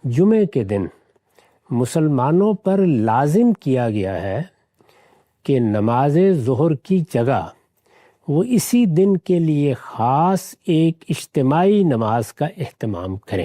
جمعے کے دن مسلمانوں پر لازم کیا گیا ہے کہ نماز ظہر کی جگہ وہ اسی دن کے لیے خاص ایک اجتماعی نماز کا اہتمام کریں۔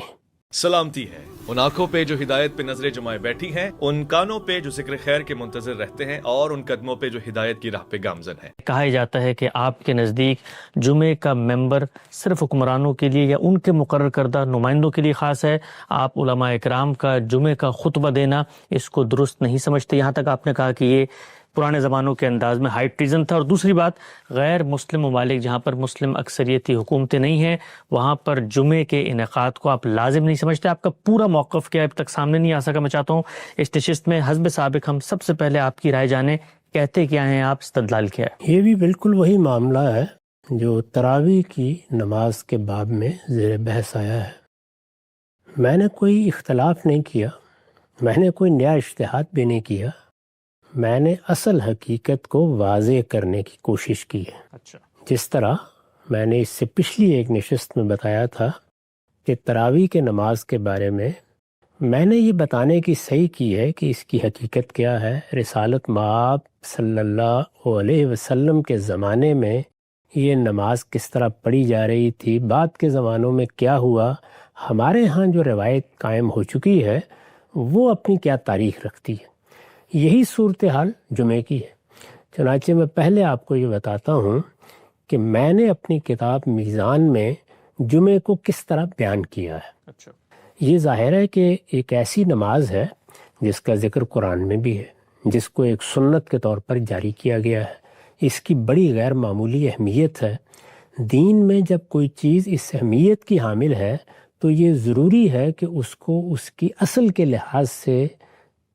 سلامتی ہے ان آنکھوں پہ جو ہدایت پہ نظریں جمائے بیٹھی ہیں، ان کانوں پہ جو ذکر خیر کے منتظر رہتے ہیں، اور ان قدموں پہ جو ہدایت کی راہ پہ گامزن ہیں۔ کہا جاتا ہے کہ آپ کے نزدیک جمعے کا ممبر صرف حکمرانوں کے لیے یا ان کے مقرر کردہ نمائندوں کے لیے خاص ہے۔ آپ علماء اکرام کا جمعے کا خطبہ دینا اس کو درست نہیں سمجھتے، یہاں تک آپ نے کہا کہ یہ پرانے زمانوں کے انداز میں ہائی ٹریزن تھا۔ اور دوسری بات، غیر مسلم ممالک جہاں پر مسلم اکثریتی حکومتیں نہیں ہیں، وہاں پر جمعے کے انعقاد کو آپ لازم نہیں سمجھتے۔ آپ کا پورا موقف کیا اب تک سامنے نہیں آ سکا۔ میں چاہتا ہوں اس نشست میں حسب سابق ہم سب سے پہلے آپ کی رائے جانیں، کہتے کیا ہیں آپ، استدلال کیا ہے؟ یہ بھی بالکل وہی معاملہ ہے جو تراویح کی نماز کے باب میں زیر بحث آیا ہے۔ میں نے کوئی اختلاف نہیں کیا، میں نے کوئی نیا اجتہاد بھی نہیں کیا، میں نے اصل حقیقت کو واضح کرنے کی کوشش کی ہے۔ اچھا، جس طرح میں نے اس سے پچھلی ایک نشست میں بتایا تھا کہ تراویح کے نماز کے بارے میں نے یہ بتانے کی صحیح کی ہے کہ اس کی حقیقت کیا ہے۔ رسالت مآب صلی اللہ علیہ وسلم کے زمانے میں یہ نماز کس طرح پڑھی جا رہی تھی، بعد کے زمانوں میں کیا ہوا، ہمارے ہاں جو روایت قائم ہو چکی ہے وہ اپنی کیا تاریخ رکھتی ہے۔ یہی صورتحال جمعے کی ہے۔ چنانچہ میں پہلے آپ کو یہ بتاتا ہوں کہ میں نے اپنی کتاب میزان میں جمعے کو کس طرح بیان کیا ہے۔ اچھا، یہ ظاہر ہے کہ ایک ایسی نماز ہے جس کا ذکر قرآن میں بھی ہے، جس کو ایک سنت کے طور پر جاری کیا گیا ہے۔ اس کی بڑی غیر معمولی اہمیت ہے۔ دین میں جب کوئی چیز اس اہمیت کی حامل ہے تو یہ ضروری ہے کہ اس کو اس کی اصل کے لحاظ سے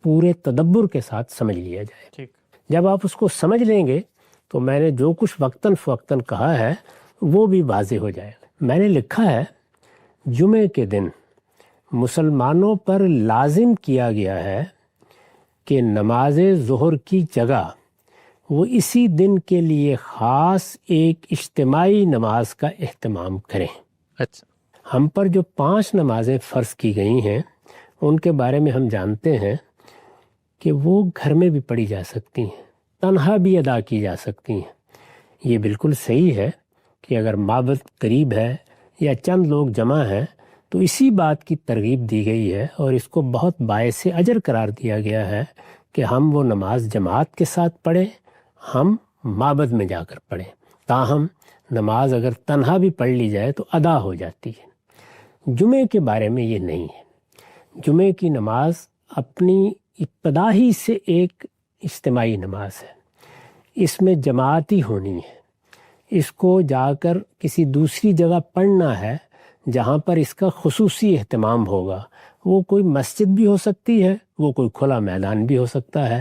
پورے تدبر کے ساتھ سمجھ لیا جائے۔ ٹھیک، جب آپ اس کو سمجھ لیں گے تو میں نے جو کچھ وقتاً فوقتاً کہا ہے وہ بھی واضح ہو جائے گا۔ میں نے لکھا ہے جمعے کے دن مسلمانوں پر لازم کیا گیا ہے کہ نماز ظہر کی جگہ وہ اسی دن کے لیے خاص ایک اجتماعی نماز کا اہتمام کریں۔ اچھا، ہم پر جو 5 نمازیں فرض کی گئی ہیں ان کے بارے میں ہم جانتے ہیں کہ وہ گھر میں بھی پڑھی جا سکتی ہیں، تنہا بھی ادا کی جا سکتی ہیں۔ یہ بالکل صحیح ہے کہ اگر معبد قریب ہے یا چند لوگ جمع ہیں تو اسی بات کی ترغیب دی گئی ہے اور اس کو بہت باعث اجر قرار دیا گیا ہے کہ ہم وہ نماز جماعت کے ساتھ پڑھیں، ہم معبد میں جا کر پڑھیں۔ تاہم نماز اگر تنہا بھی پڑھ لی جائے تو ادا ہو جاتی ہے۔ جمعے کے بارے میں یہ نہیں ہے۔ جمعے کی نماز اپنی ابتدا ہی سے ایک اجتماعی نماز ہے، اس میں جماعتی ہونی ہے۔ اس کو جا کر کسی دوسری جگہ پڑھنا ہے جہاں پر اس کا خصوصی اہتمام ہوگا۔ وہ کوئی مسجد بھی ہو سکتی ہے، وہ کوئی کھلا میدان بھی ہو سکتا ہے۔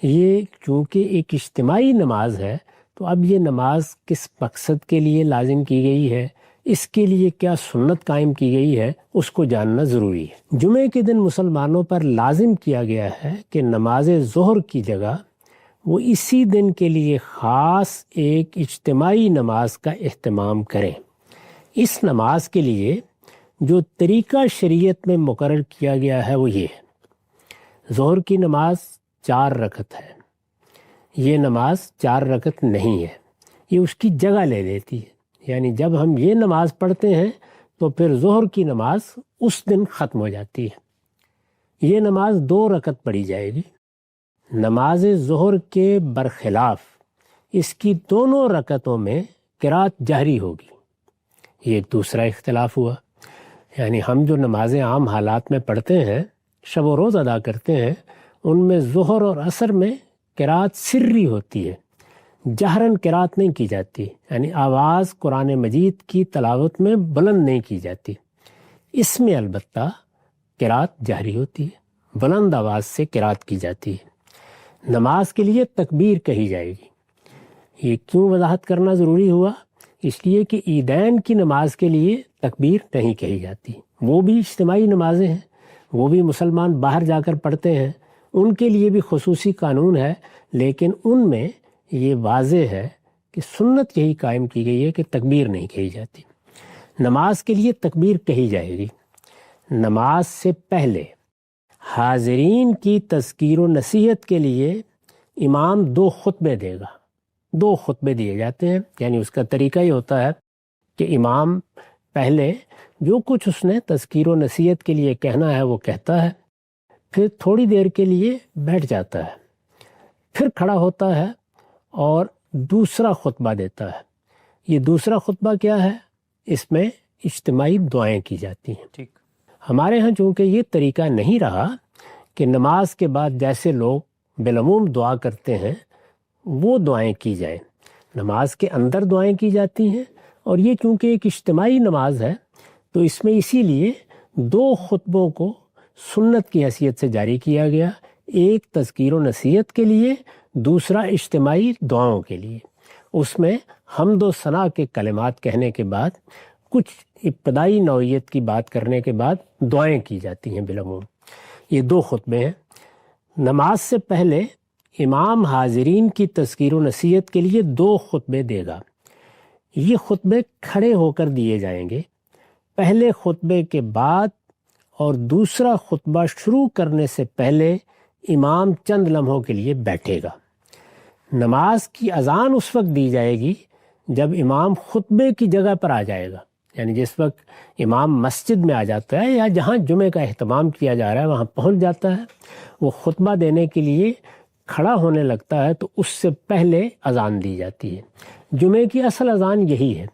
یہ چونکہ ایک اجتماعی نماز ہے تو اب یہ نماز کس مقصد کے لیے لازم کی گئی ہے، اس کے لیے کیا سنت قائم کی گئی ہے، اس کو جاننا ضروری ہے۔ جمعے کے دن مسلمانوں پر لازم کیا گیا ہے کہ نماز ظہر کی جگہ وہ اسی دن کے لیے خاص ایک اجتماعی نماز کا اہتمام کریں۔ اس نماز کے لیے جو طریقہ شریعت میں مقرر کیا گیا ہے وہ یہ ہے۔ ظہر کی نماز 4 رکعت ہے۔ یہ نماز 4 رکعت نہیں ہے، یہ اس کی جگہ لے لیتی ہے۔ یعنی جب ہم یہ نماز پڑھتے ہیں تو پھر ظہر کی نماز اس دن ختم ہو جاتی ہے۔ یہ نماز 2 رکعت پڑھی جائے گی۔ نماز ظہر کے برخلاف اس کی دونوں رکعتوں میں قرات جہری ہوگی۔ یہ ایک دوسرا اختلاف ہوا۔ یعنی ہم جو نمازیں عام حالات میں پڑھتے ہیں، شب و روز ادا کرتے ہیں، ان میں ظہر اور عصر میں قرات سری ہوتی ہے، جہراً قرات نہیں کی جاتی، یعنی آواز قرآن مجید کی تلاوت میں بلند نہیں کی جاتی۔ اس میں البتہ قرات جہری ہوتی ہے، بلند آواز سے قرات کی جاتی ہے۔ نماز کے لیے تکبیر کہی جائے گی۔ یہ کیوں وضاحت کرنا ضروری ہوا؟ اس لیے کہ عیدین کی نماز کے لیے تکبیر نہیں کہی جاتی۔ وہ بھی اجتماعی نمازیں ہیں، وہ بھی مسلمان باہر جا کر پڑھتے ہیں، ان کے لیے بھی خصوصی قانون ہے، لیکن ان میں یہ واضح ہے کہ سنت یہی قائم کی گئی ہے کہ تکبیر نہیں کہی جاتی۔ نماز کے لیے تکبیر کہی جائے گی، نماز سے پہلے حاضرین کی تذکیر و نصیحت کے لیے امام 2 خطبے دے گا. 2 خطبے دیے جاتے ہیں. یعنی اس کا طریقہ یہ ہوتا ہے کہ امام پہلے جو کچھ اس نے تذکیر و نصیحت کے لیے کہنا ہے وہ کہتا ہے، پھر تھوڑی دیر کے لیے بیٹھ جاتا ہے، پھر کھڑا ہوتا ہے اور دوسرا خطبہ دیتا ہے. یہ دوسرا خطبہ کیا ہے؟ اس میں اجتماعی دعائیں کی جاتی ہیں. ٹھیک. ہمارے ہاں چونکہ یہ طریقہ نہیں رہا کہ نماز کے بعد جیسے لوگ بالعموم دعا کرتے ہیں وہ دعائیں کی جائیں، نماز کے اندر دعائیں کی جاتی ہیں. اور یہ چونکہ ایک اجتماعی نماز ہے تو اس میں اسی لیے 2 خطبوں کو سنت کی حیثیت سے جاری کیا گیا، ایک تذکیر و نصیحت کے لیے، دوسرا اجتماعی دعاؤں کے لیے. اس میں حمد و ثنا کے کلمات کہنے کے بعد کچھ ابتدائی نوعیت کی بات کرنے کے بعد دعائیں کی جاتی ہیں بالعموم. یہ 2 خطبے ہیں. نماز سے پہلے امام حاضرین کی تذکیر و نصیحت کے لیے 2 خطبے دے گا. یہ خطبے کھڑے ہو کر دیے جائیں گے. پہلے خطبے کے بعد اور دوسرا خطبہ شروع کرنے سے پہلے امام چند لمحوں کے لیے بیٹھے گا. نماز کی اذان اس وقت دی جائے گی جب امام خطبے کی جگہ پر آ جائے گا. یعنی جس وقت امام مسجد میں آ جاتا ہے یا جہاں جمعے کا اہتمام کیا جا رہا ہے وہاں پہنچ جاتا ہے، وہ خطبہ دینے کے لیے کھڑا ہونے لگتا ہے تو اس سے پہلے اذان دی جاتی ہے. جمعے کی اصل اذان یہی ہے.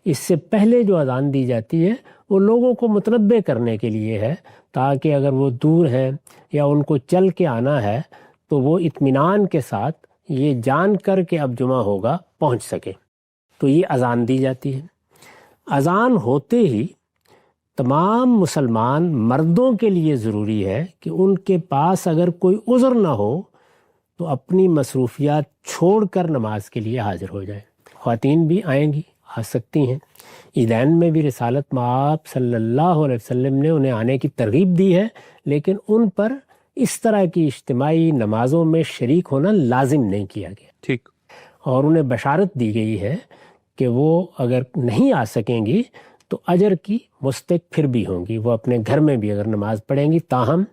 اس سے پہلے جو اذان دی جاتی ہے وہ لوگوں کو متنبع کرنے کے لیے ہے تاکہ اگر وہ دور ہیں یا ان کو چل کے آنا ہے تو وہ اطمینان کے ساتھ یہ جان کر کہ اب جمعہ ہوگا پہنچ سکے. تو یہ اذان دی جاتی ہے. اذان ہوتے ہی تمام مسلمان مردوں کے لیے ضروری ہے کہ ان کے پاس اگر کوئی عذر نہ ہو تو اپنی مصروفیات چھوڑ کر نماز کے لیے حاضر ہو جائیں. خواتین بھی آئیں گی، آ سکتی ہیں. عیدین میں بھی رسالت مآب صلی اللہ علیہ وسلم نے انہیں آنے کی ترغیب دی ہے، لیکن ان پر اس طرح کی اجتماعی نمازوں میں شریک ہونا لازم نہیں کیا گیا. ٹھیک. اور انہیں بشارت دی گئی ہے کہ وہ اگر نہیں آ سکیں گی تو اجر کی مستحق پھر بھی ہوں گی. وہ اپنے گھر میں بھی اگر نماز پڑھیں گی، تاہم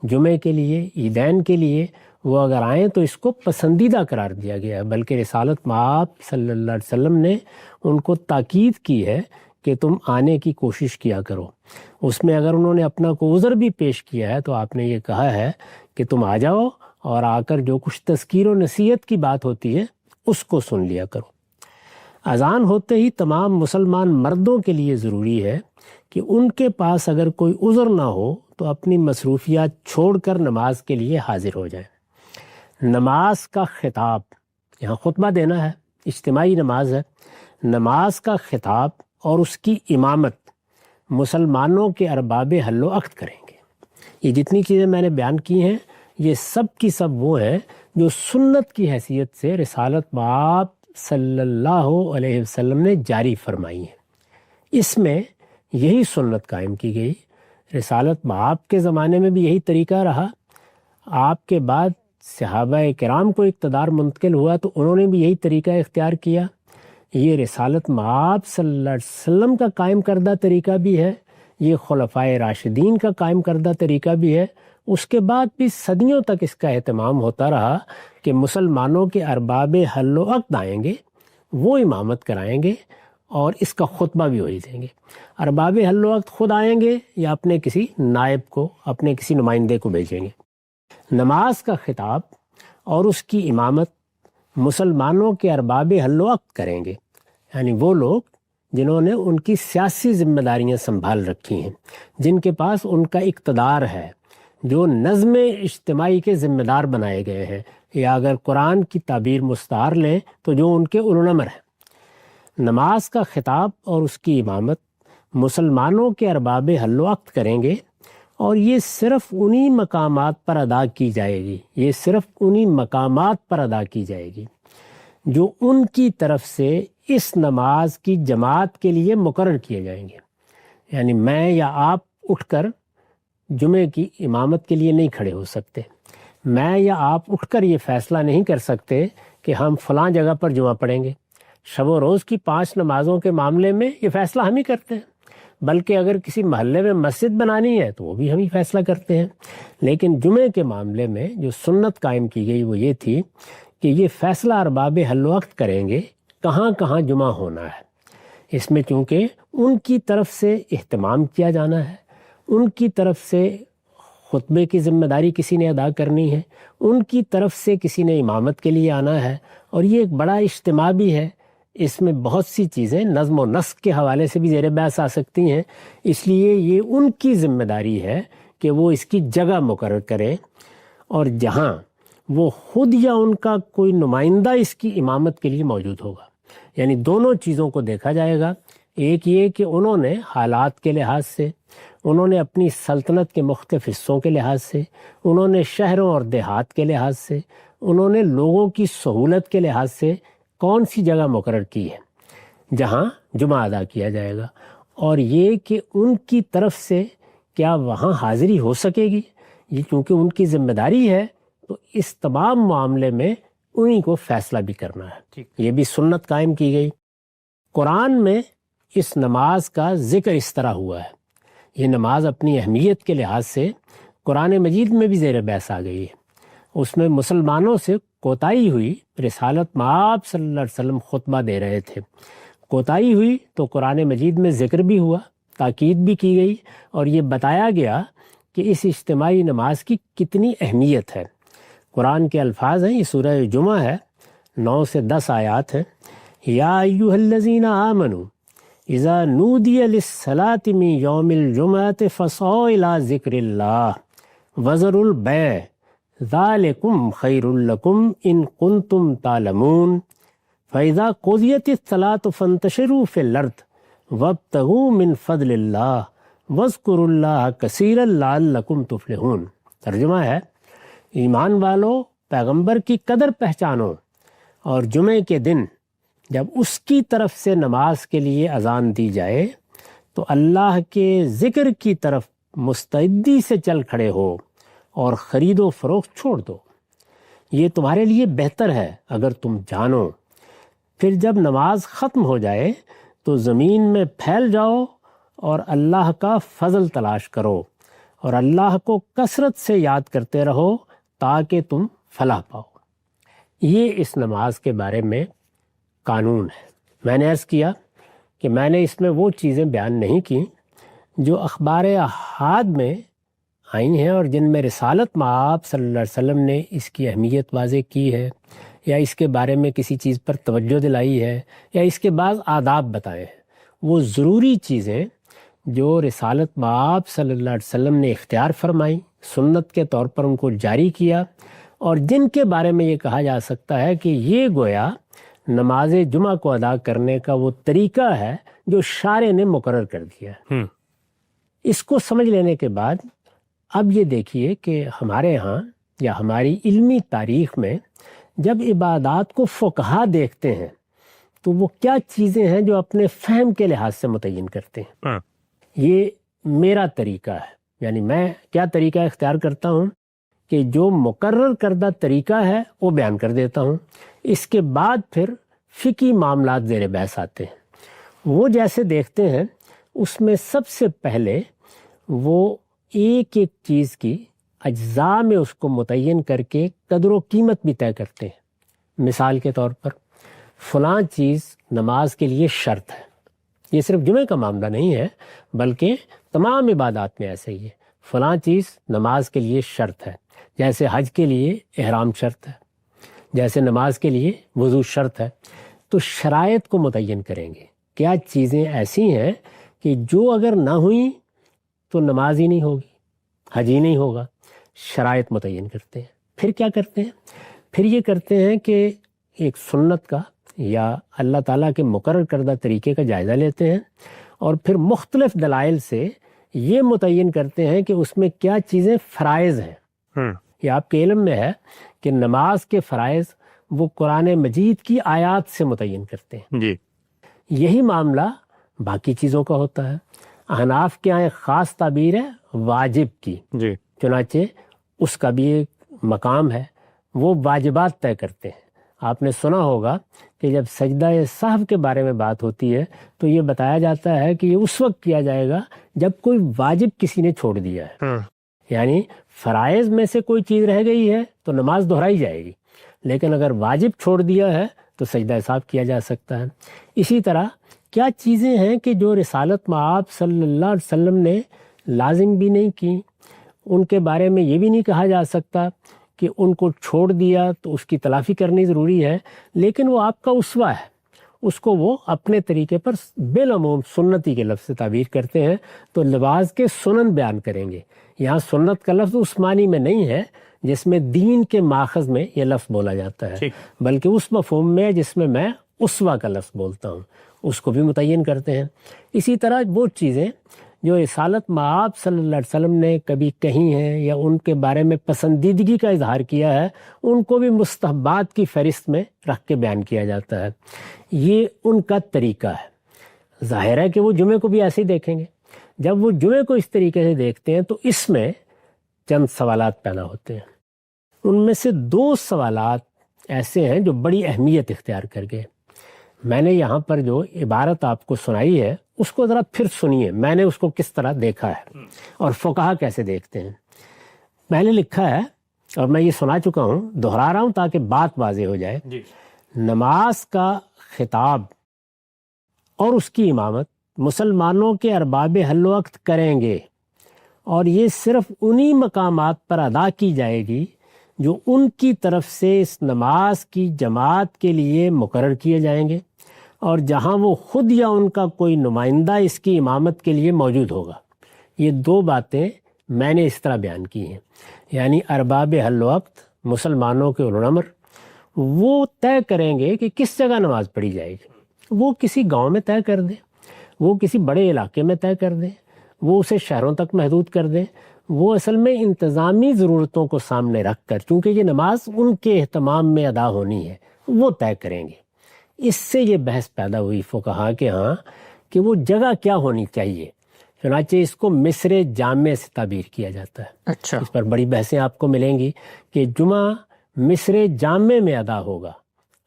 جمعے کے لیے، عیدین کے لیے وہ اگر آئیں تو اس کو پسندیدہ قرار دیا گیا ہے. بلکہ رسالت مآب صلی اللہ علیہ وسلم نے ان کو تاکید کی ہے کہ تم آنے کی کوشش کیا کرو. اس میں اگر انہوں نے اپنا کوئی عذر بھی پیش کیا ہے تو آپ نے یہ کہا ہے کہ تم آ جاؤ اور آ کر جو کچھ تذکیر و نصیحت کی بات ہوتی ہے اس کو سن لیا کرو. اذان ہوتے ہی تمام مسلمان مردوں کے لیے ضروری ہے کہ ان کے پاس اگر کوئی عذر نہ ہو تو اپنی مصروفیات چھوڑ کر نماز کے لیے حاضر ہو جائیں. نماز کا خطاب، یہاں خطبہ دینا ہے، اجتماعی نماز ہے. نماز کا خطاب اور اس کی امامت مسلمانوں کے ارباب حل و عقد کریں گے. یہ جتنی چیزیں میں نے بیان کی ہیں یہ سب کی سب وہ ہیں جو سنت کی حیثیت سے رسالت مآب صلی اللہ علیہ وسلم نے جاری فرمائی ہیں. اس میں یہی سنت قائم کی گئی. رسالت مآب کے زمانے میں بھی یہی طریقہ رہا. آپ کے بعد صحابہ کرام کو اقتدار منتقل ہوا تو انہوں نے بھی یہی طریقہ اختیار کیا. یہ رسالت مآب صلی اللہ علیہ وسلم کا قائم کردہ طریقہ بھی ہے، یہ خلفائے راشدین کا قائم کردہ طریقہ بھی ہے. اس کے بعد بھی صدیوں تک اس کا اہتمام ہوتا رہا کہ مسلمانوں کے ارباب حل و عقد آئیں گے، وہ امامت کرائیں گے اور اس کا خطبہ بھی وہی دیں گے. ارباب حل و عقد خود آئیں گے یا اپنے کسی نائب کو، اپنے کسی نمائندے کو بھیجیں گے. نماز کا خطاب اور اس کی امامت مسلمانوں کے ارباب حل و عقد کریں گے، یعنی وہ لوگ جنہوں نے ان کی سیاسی ذمہ داریاں سنبھال رکھی ہیں، جن کے پاس ان کا اقتدار ہے، جو نظم اجتماعی کے ذمہ دار بنائے گئے ہیں، یا اگر قرآن کی تعبیر مستعار لیں تو جو ان کے اولوالامر ہیں. نماز کا خطاب اور اس کی امامت مسلمانوں کے ارباب حل و عقد کریں گے اور یہ صرف انہی مقامات پر ادا کی جائے گی، یہ صرف انہی مقامات پر ادا کی جائے گی جو ان کی طرف سے اس نماز کی جماعت کے لیے مقرر کیے جائیں گے. یعنی میں یا آپ اٹھ کر جمعے کی امامت کے لیے نہیں کھڑے ہو سکتے. میں یا آپ اٹھ کر یہ فیصلہ نہیں کر سکتے کہ ہم فلاں جگہ پر جمعہ پڑھیں گے. شب و روز کی 5 نمازوں کے معاملے میں یہ فیصلہ ہم ہی کرتے ہیں. بلکہ اگر کسی محلے میں مسجد بنانی ہے تو وہ بھی ہم ہی فیصلہ کرتے ہیں. لیکن جمعے کے معاملے میں جو سنت قائم کی گئی وہ یہ تھی کہ یہ فیصلہ ارباب حل وقت کریں گے کہاں کہاں جمعہ ہونا ہے. اس میں چونکہ ان کی طرف سے اہتمام کیا جانا ہے، ان کی طرف سے خطبے کی ذمہ داری کسی نے ادا کرنی ہے، ان کی طرف سے کسی نے امامت کے لیے آنا ہے، اور یہ ایک بڑا اجتماع بھی ہے. اس میں بہت سی چیزیں نظم و نسق کے حوالے سے بھی زیر بحث آ سکتی ہیں. اس لیے یہ ان کی ذمہ داری ہے کہ وہ اس کی جگہ مقرر کریں، اور جہاں وہ خود یا ان کا کوئی نمائندہ اس کی امامت کے لیے موجود ہوگا. یعنی دونوں چیزوں کو دیکھا جائے گا. ایک یہ کہ انہوں نے حالات کے لحاظ سے، انہوں نے اپنی سلطنت کے مختلف حصوں کے لحاظ سے، انہوں نے شہروں اور دیہات کے لحاظ سے، انہوں نے لوگوں کی سہولت کے لحاظ سے کون سی جگہ مقرر کی ہے جہاں جمعہ ادا کیا جائے گا، اور یہ کہ ان کی طرف سے کیا وہاں حاضری ہو سکے گی. یہ چونکہ ان کی ذمہ داری ہے تو اس تمام معاملے میں انہی کو فیصلہ بھی کرنا ہے. یہ بھی سنت قائم کی گئی. قرآن میں اس نماز کا ذکر اس طرح ہوا ہے. یہ نماز اپنی اہمیت کے لحاظ سے قرآن مجید میں بھی زیر بحث آ گئی ہے. اس میں مسلمانوں سے کوتاہی ہوئی. رسالت مآب صلی اللہ علیہ وسلم خطبہ دے رہے تھے، کوتاہی ہوئی تو قرآن مجید میں ذکر بھی ہوا، تاکید بھی کی گئی، اور یہ بتایا گیا کہ اس اجتماعی نماز کی کتنی اہمیت ہے. قرآن کے الفاظ ہیں، یہ سورہ جمعہ ہے، 9 سے 10 آیات ہیں. یا ایھا الذین آمنوا اذا نودی للصلاۃ من یوم الجمعۃ فاسعوا الی ذکر اللہ وذروا البیع ذالکم خیر لکم ان کنتم تعلمون فاذا قضیت الصلاۃ فانتشروا فی الارض وابتغوا من فضل اللہ واذکروا اللہ کثیرا لعلکم تفلحون. ترجمہ ہے، ایمان والو پیغمبر کی قدر پہچانو، اور جمعے کے دن جب اس کی طرف سے نماز کے لیے اذان دی جائے تو اللہ کے ذکر کی طرف مستعدی سے چل کھڑے ہو اور خرید و فروخت چھوڑ دو. یہ تمہارے لیے بہتر ہے اگر تم جانو. پھر جب نماز ختم ہو جائے تو زمین میں پھیل جاؤ اور اللہ کا فضل تلاش کرو، اور اللہ کو کثرت سے یاد کرتے رہو تاکہ تم فلاح پاؤ. یہ اس نماز کے بارے میں قانون ہے. میں نے عرض کیا کہ میں نے اس میں وہ چیزیں بیان نہیں کی جو اخبار احاد میں آئی ہیں اور جن میں رسالت مآب صلی اللہ علیہ وسلم نے اس کی اہمیت واضح کی ہے، یا اس کے بارے میں کسی چیز پر توجہ دلائی ہے، یا اس کے بعض آداب بتائے ہیں. وہ ضروری چیزیں جو رسالت مآب صلی اللہ علیہ وسلم نے اختیار فرمائی، سنت کے طور پر ان کو جاری کیا، اور جن کے بارے میں یہ کہا جا سکتا ہے کہ یہ گویا نماز جمعہ کو ادا کرنے کا وہ طریقہ ہے جو شارع نے مقرر کر دیا ہے. اس کو سمجھ لینے کے بعد اب یہ دیکھیے کہ ہمارے ہاں یا ہماری علمی تاریخ میں جب عبادات کو فقہا دیکھتے ہیں تو وہ کیا چیزیں ہیں جو اپنے فہم کے لحاظ سے متعین کرتے ہیں. یہ میرا طریقہ ہے، یعنی میں کیا طریقہ اختیار کرتا ہوں کہ جو مقرر کردہ طریقہ ہے وہ بیان کر دیتا ہوں. اس کے بعد پھر فقہی معاملات زیر بحث آتے ہیں. وہ جیسے دیکھتے ہیں اس میں سب سے پہلے وہ ایک ایک چیز کی اجزاء میں اس کو متعین کر کے قدر و قیمت بھی طے کرتے ہیں. مثال کے طور پر فلاں چیز نماز کے لیے شرط ہے. یہ صرف جمعے کا معاملہ نہیں ہے بلکہ تمام عبادات میں ایسے ہی ہے. فلاں چیز نماز کے لیے شرط ہے، جیسے حج کے لیے احرام شرط ہے، جیسے نماز کے لیے وضو شرط ہے. تو شرائط کو متعین کریں گے. کیا چیزیں ایسی ہیں کہ جو اگر نہ ہوئیں تو نماز ہی نہیں ہوگی، حج ہی نہیں ہوگا. شرائط متعین کرتے ہیں. پھر کیا کرتے ہیں؟ پھر یہ کرتے ہیں کہ ایک سنت کا یا اللہ تعالیٰ کے مقرر کردہ طریقے کا جائزہ لیتے ہیں، اور پھر مختلف دلائل سے یہ متعین کرتے ہیں کہ اس میں کیا چیزیں فرائض ہیں. یہ آپ کے علم میں ہے کہ نماز کے فرائض وہ قرآن مجید کی آیات سے متعین کرتے ہیں. جی. یہی معاملہ باقی چیزوں کا ہوتا ہے. احناف کے یہاں ایک خاص تعبیر ہے واجب کی. جی. چنانچہ اس کا بھی ایک مقام ہے، وہ واجبات طے کرتے ہیں. آپ نے سنا ہوگا کہ جب سجدہ سہو کے بارے میں بات ہوتی ہے تو یہ بتایا جاتا ہے کہ یہ اس وقت کیا جائے گا جب کوئی واجب کسی نے چھوڑ دیا ہے. یعنی فرائض میں سے کوئی چیز رہ گئی ہے تو نماز دہرائی جائے گی، لیکن اگر واجب چھوڑ دیا ہے تو سجدہ سہو کیا جا سکتا ہے. اسی طرح کیا چیزیں ہیں کہ جو رسالت مآب صلی اللہ علیہ وسلم نے لازم بھی نہیں کی، ان کے بارے میں یہ بھی نہیں کہا جا سکتا کہ ان کو چھوڑ دیا تو اس کی تلافی کرنی ضروری ہے، لیکن وہ آپ کا اسوہ ہے، اس کو وہ اپنے طریقے پر بالعموم سنتی کے لفظ سے تعبیر کرتے ہیں. تو لباس کے سنن بیان کریں گے. یہاں سنت کا لفظ اس معنی میں نہیں ہے جس میں دین کے ماخذ میں یہ لفظ بولا جاتا ہے، بلکہ اس مفہوم میں جس میں میں اسوہ کا لفظ بولتا ہوں، اس کو بھی متعین کرتے ہیں. اسی طرح وہ چیزیں جو رسالت مآب صلی اللہ علیہ وسلم نے کبھی کہی ہیں یا ان کے بارے میں پسندیدگی کا اظہار کیا ہے، ان کو بھی مستحبات کی فہرست میں رکھ کے بیان کیا جاتا ہے. یہ ان کا طریقہ ہے. ظاہر ہے کہ وہ جمعے کو بھی ایسے ہی دیکھیں گے. جب وہ جمعے کو اس طریقے سے دیکھتے ہیں تو اس میں چند سوالات پیدا ہوتے ہیں. ان میں سے 2 سوالات ایسے ہیں جو بڑی اہمیت اختیار کر گئے. میں نے یہاں پر جو عبارت آپ کو سنائی ہے اس کو ذرا پھر سنیے، میں نے اس کو کس طرح دیکھا ہے اور فقہا کیسے دیکھتے ہیں. میں نے لکھا ہے اور میں یہ سنا چکا ہوں، دہرا رہا ہوں تاکہ بات واضح ہو جائے. نماز کا خطاب اور اس کی امامت مسلمانوں کے ارباب حل وقت کریں گے، اور یہ صرف انہی مقامات پر ادا کی جائے گی جو ان کی طرف سے اس نماز کی جماعت کے لیے مقرر کیے جائیں گے، اور جہاں وہ خود یا ان کا کوئی نمائندہ اس کی امامت کے لیے موجود ہوگا. یہ 2 باتیں میں نے اس طرح بیان کی ہیں. یعنی ارباب حل وقت مسلمانوں کے اولو الامر وہ طے کریں گے کہ کس جگہ نماز پڑھی جائے گی. وہ کسی گاؤں میں طے کر دیں، وہ کسی بڑے علاقے میں طے کر دیں، وہ اسے شہروں تک محدود کر دیں. وہ اصل میں انتظامی ضرورتوں کو سامنے رکھ کر، چونکہ یہ نماز ان کے اہتمام میں ادا ہونی ہے، وہ طے کریں گے. اس سے یہ بحث پیدا ہوئی فقہا کے ہاں کہ وہ جگہ کیا ہونی چاہیے. چنانچہ اس کو مصر جامع سے تعبیر کیا جاتا ہے. اچھا، اس پر بڑی بحثیں آپ کو ملیں گی کہ جمعہ مصر جامع میں ادا ہوگا.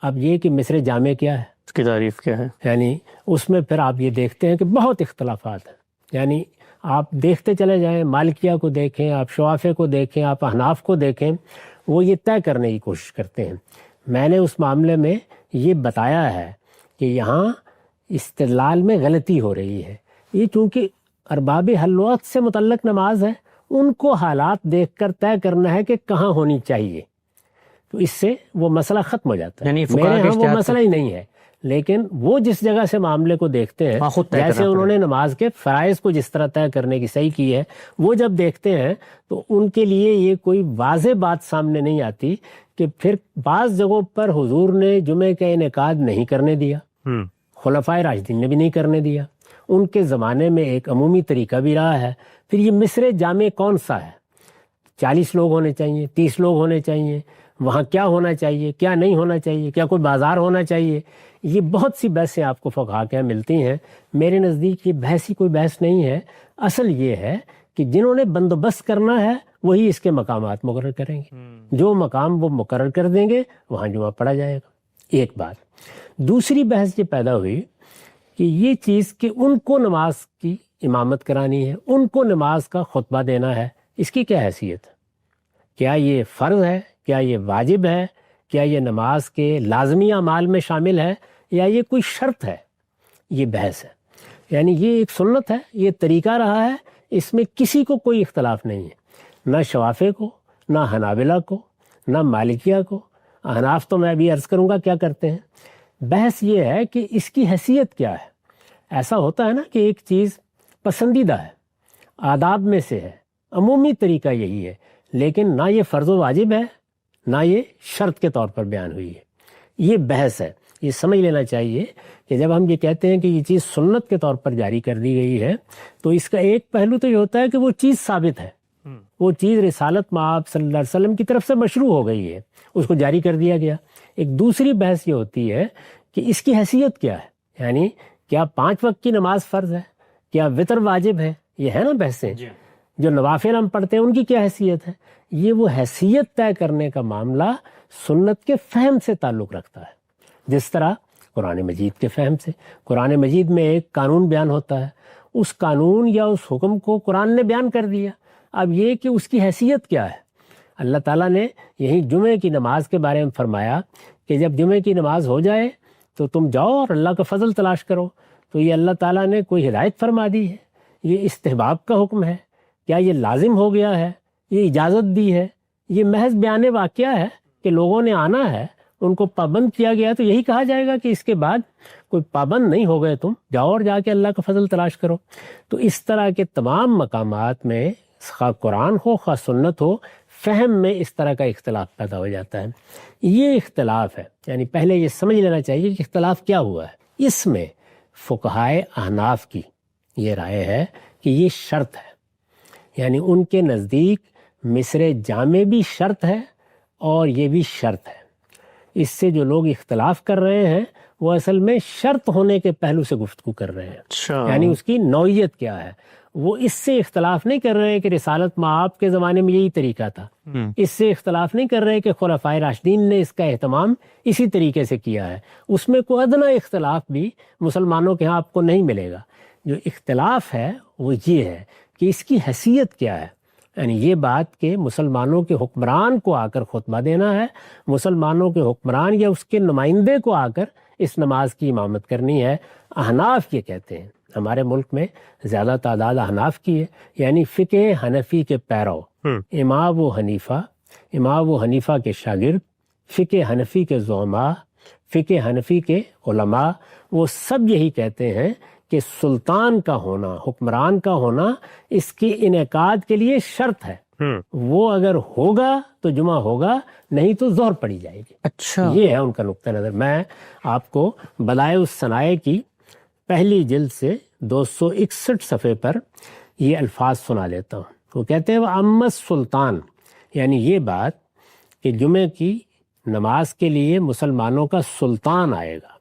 اب یہ کہ مصر جامع کیا ہے، اس کی تعریف کیا ہے، یعنی اس میں پھر آپ یہ دیکھتے ہیں کہ بہت اختلافات ہیں. یعنی آپ دیکھتے چلے جائیں، مالکیہ کو دیکھیں، آپ شوافے کو دیکھیں، آپ احناف کو دیکھیں، وہ یہ طے کرنے کی کوشش کرتے ہیں. میں نے اس معاملے میں یہ بتایا ہے کہ یہاں استدلال میں غلطی ہو رہی ہے. یہ چونکہ ارباب حل وقت سے متعلق نماز ہے، ان کو حالات دیکھ کر طے کرنا ہے کہ کہاں ہونی چاہیے، تو اس سے وہ مسئلہ ختم ہو جاتا ہے. یعنی میرے ہاں وہ مسئلہ ہی نہیں ہے، لیکن وہ جس جگہ سے معاملے کو دیکھتے ہیں، جیسے انہوں نے نماز کے فرائض کو جس طرح طے کرنے کی صحیح کی ہے، وہ جب دیکھتے ہیں تو ان کے لیے یہ کوئی واضح بات سامنے نہیں آتی کہ پھر بعض جگہوں پر حضور نے جمعے کا انعقاد نہیں کرنے دیا، خلفائے راشدین نے بھی نہیں کرنے دیا، ان کے زمانے میں ایک عمومی طریقہ بھی رہا ہے. پھر یہ مصر جامع کون سا ہے؟ 40 لوگ ہونے چاہیے، 30 لوگ ہونے چاہیے، وہاں کیا ہونا چاہیے، کیا نہیں ہونا چاہیے، کیا کوئی بازار ہونا چاہیے؟ یہ بہت سی بحثیں آپ کو فقہا کے یہاں ملتی ہیں. میرے نزدیک یہ بحث ہی کوئی بحث نہیں ہے. اصل یہ ہے کہ جنہوں نے بندوبست کرنا ہے وہی اس کے مقامات مقرر کریں گے. جو مقام وہ مقرر کر دیں گے وہاں جمعہ پڑھا جائے گا. ایک بات. دوسری بحث یہ پیدا ہوئی کہ یہ چیز کہ ان کو نماز کی امامت کرانی ہے، ان کو نماز کا خطبہ دینا ہے، اس کی کیا حیثیت ہے؟ کیا یہ فرض ہے؟ کیا یہ واجب ہے؟ کیا یہ نماز کے لازمی اعمال میں شامل ہے یا یہ کوئی شرط ہے؟ یہ بحث ہے. یعنی یہ ایک سنت ہے، یہ طریقہ رہا ہے، اس میں کسی کو کوئی اختلاف نہیں ہے، نہ شوافے کو، نہ حنابلہ کو، نہ مالکیہ کو. احناف تو میں ابھی عرض کروں گا کیا کرتے ہیں. بحث یہ ہے کہ اس کی حیثیت کیا ہے. ایسا ہوتا ہے نا کہ ایک چیز پسندیدہ ہے، آداب میں سے ہے، عمومی طریقہ یہی ہے، لیکن نہ یہ فرض و واجب ہے نہ یہ شرط کے طور پر بیان ہوئی ہے. یہ بحث ہے. یہ سمجھ لینا چاہیے کہ جب ہم یہ کہتے ہیں کہ یہ چیز سنت کے طور پر جاری کر دی گئی ہے تو اس کا ایک پہلو تو یہ ہوتا ہے کہ وہ چیز ثابت ہے، وہ چیز رسالت مآب صلی اللہ علیہ وسلم کی طرف سے مشروع ہو گئی ہے، اس کو جاری کر دیا گیا. ایک دوسری بحث یہ ہوتی ہے کہ اس کی حیثیت کیا ہے. یعنی کیا 5 وقت کی نماز فرض ہے، کیا وتر واجب ہے، یہ ہے نا بحثیں. جو نوافل ہم پڑھتے ہیں ان کی کیا حیثیت ہے؟ یہ وہ حیثیت طے کرنے کا معاملہ سنت کے فہم سے تعلق رکھتا ہے، جس طرح قرآن مجید کے فہم سے۔ قرآن مجید میں ایک قانون بیان ہوتا ہے، اس قانون یا اس حکم کو قرآن نے بیان کر دیا، اب یہ کہ اس کی حیثیت کیا ہے۔ اللہ تعالیٰ نے یہی جمعے کی نماز کے بارے میں فرمایا کہ جب جمعے کی نماز ہو جائے تو تم جاؤ اور اللہ کا فضل تلاش کرو۔ تو یہ اللہ تعالیٰ نے کوئی ہدایت فرما دی ہے؟ یہ استحباب کا حکم ہے؟ کیا یہ لازم ہو گیا ہے؟ یہ اجازت دی ہے؟ یہ محض بیان واقعہ ہے کہ لوگوں نے آنا ہے، ان کو پابند کیا گیا، تو یہی کہا جائے گا کہ اس کے بعد کوئی پابند نہیں ہو گئے، تم جاؤ اور جا کے اللہ کا فضل تلاش کرو۔ تو اس طرح کے تمام مقامات میں خواہ قرآن ہو خواہ سنت ہو، فہم میں اس طرح کا اختلاف پیدا ہو جاتا ہے۔ یہ اختلاف ہے، یعنی پہلے یہ سمجھ لینا چاہیے کہ اختلاف کیا ہوا ہے۔ اس میں فقہائے احناف کی یہ رائے ہے کہ یہ شرط ہے، یعنی ان کے نزدیک مصر جامع بھی شرط ہے اور یہ بھی شرط ہے۔ اس سے جو لوگ اختلاف کر رہے ہیں وہ اصل میں شرط ہونے کے پہلو سے گفتگو کر رہے ہیں، یعنی اس کی نوعیت کیا ہے۔ وہ اس سے اختلاف نہیں کر رہے کہ رسالت مآب کے زمانے میں یہی طریقہ تھا، اس سے اختلاف نہیں کر رہے کہ خلفائے راشدین نے اس کا اہتمام اسی طریقے سے کیا ہے۔ اس میں کوئی ادنا اختلاف بھی مسلمانوں کے ہاں آپ کو نہیں ملے گا۔ جو اختلاف ہے وہ یہ ہے کہ اس کی حیثیت کیا ہے، یعنی یہ بات کہ مسلمانوں کے حکمران کو آ کر خطبہ دینا ہے، مسلمانوں کے حکمران یا اس کے نمائندے کو آ کر اس نماز کی امامت کرنی ہے۔ احناف یہ کہتے ہیں، ہمارے ملک میں زیادہ تعداد احناف کی ہے، یعنی فقہ حنفی کے پیرو، امام و حنیفہ کے شاگرد، فقہ حنفی کے زعماء، فقہ حنفی کے علماء، وہ سب یہی کہتے ہیں کہ سلطان کا ہونا، حکمران کا ہونا اس کے انعقاد کے لیے شرط ہے۔ وہ اگر ہوگا تو جمعہ ہوگا، نہیں تو ظہر پڑی جائے گی۔ اچھا، یہ ہے ان کا نقطہ نظر۔ میں آپ کو بدائع الصنائع کی پہلی جلد سے 261 صفحے پر یہ الفاظ سنا لیتا ہوں۔ وہ کہتے ہیں وَأَمَّا السُّلطان، یعنی یہ بات کہ جمعے کی نماز کے لیے مسلمانوں کا سلطان آئے گا،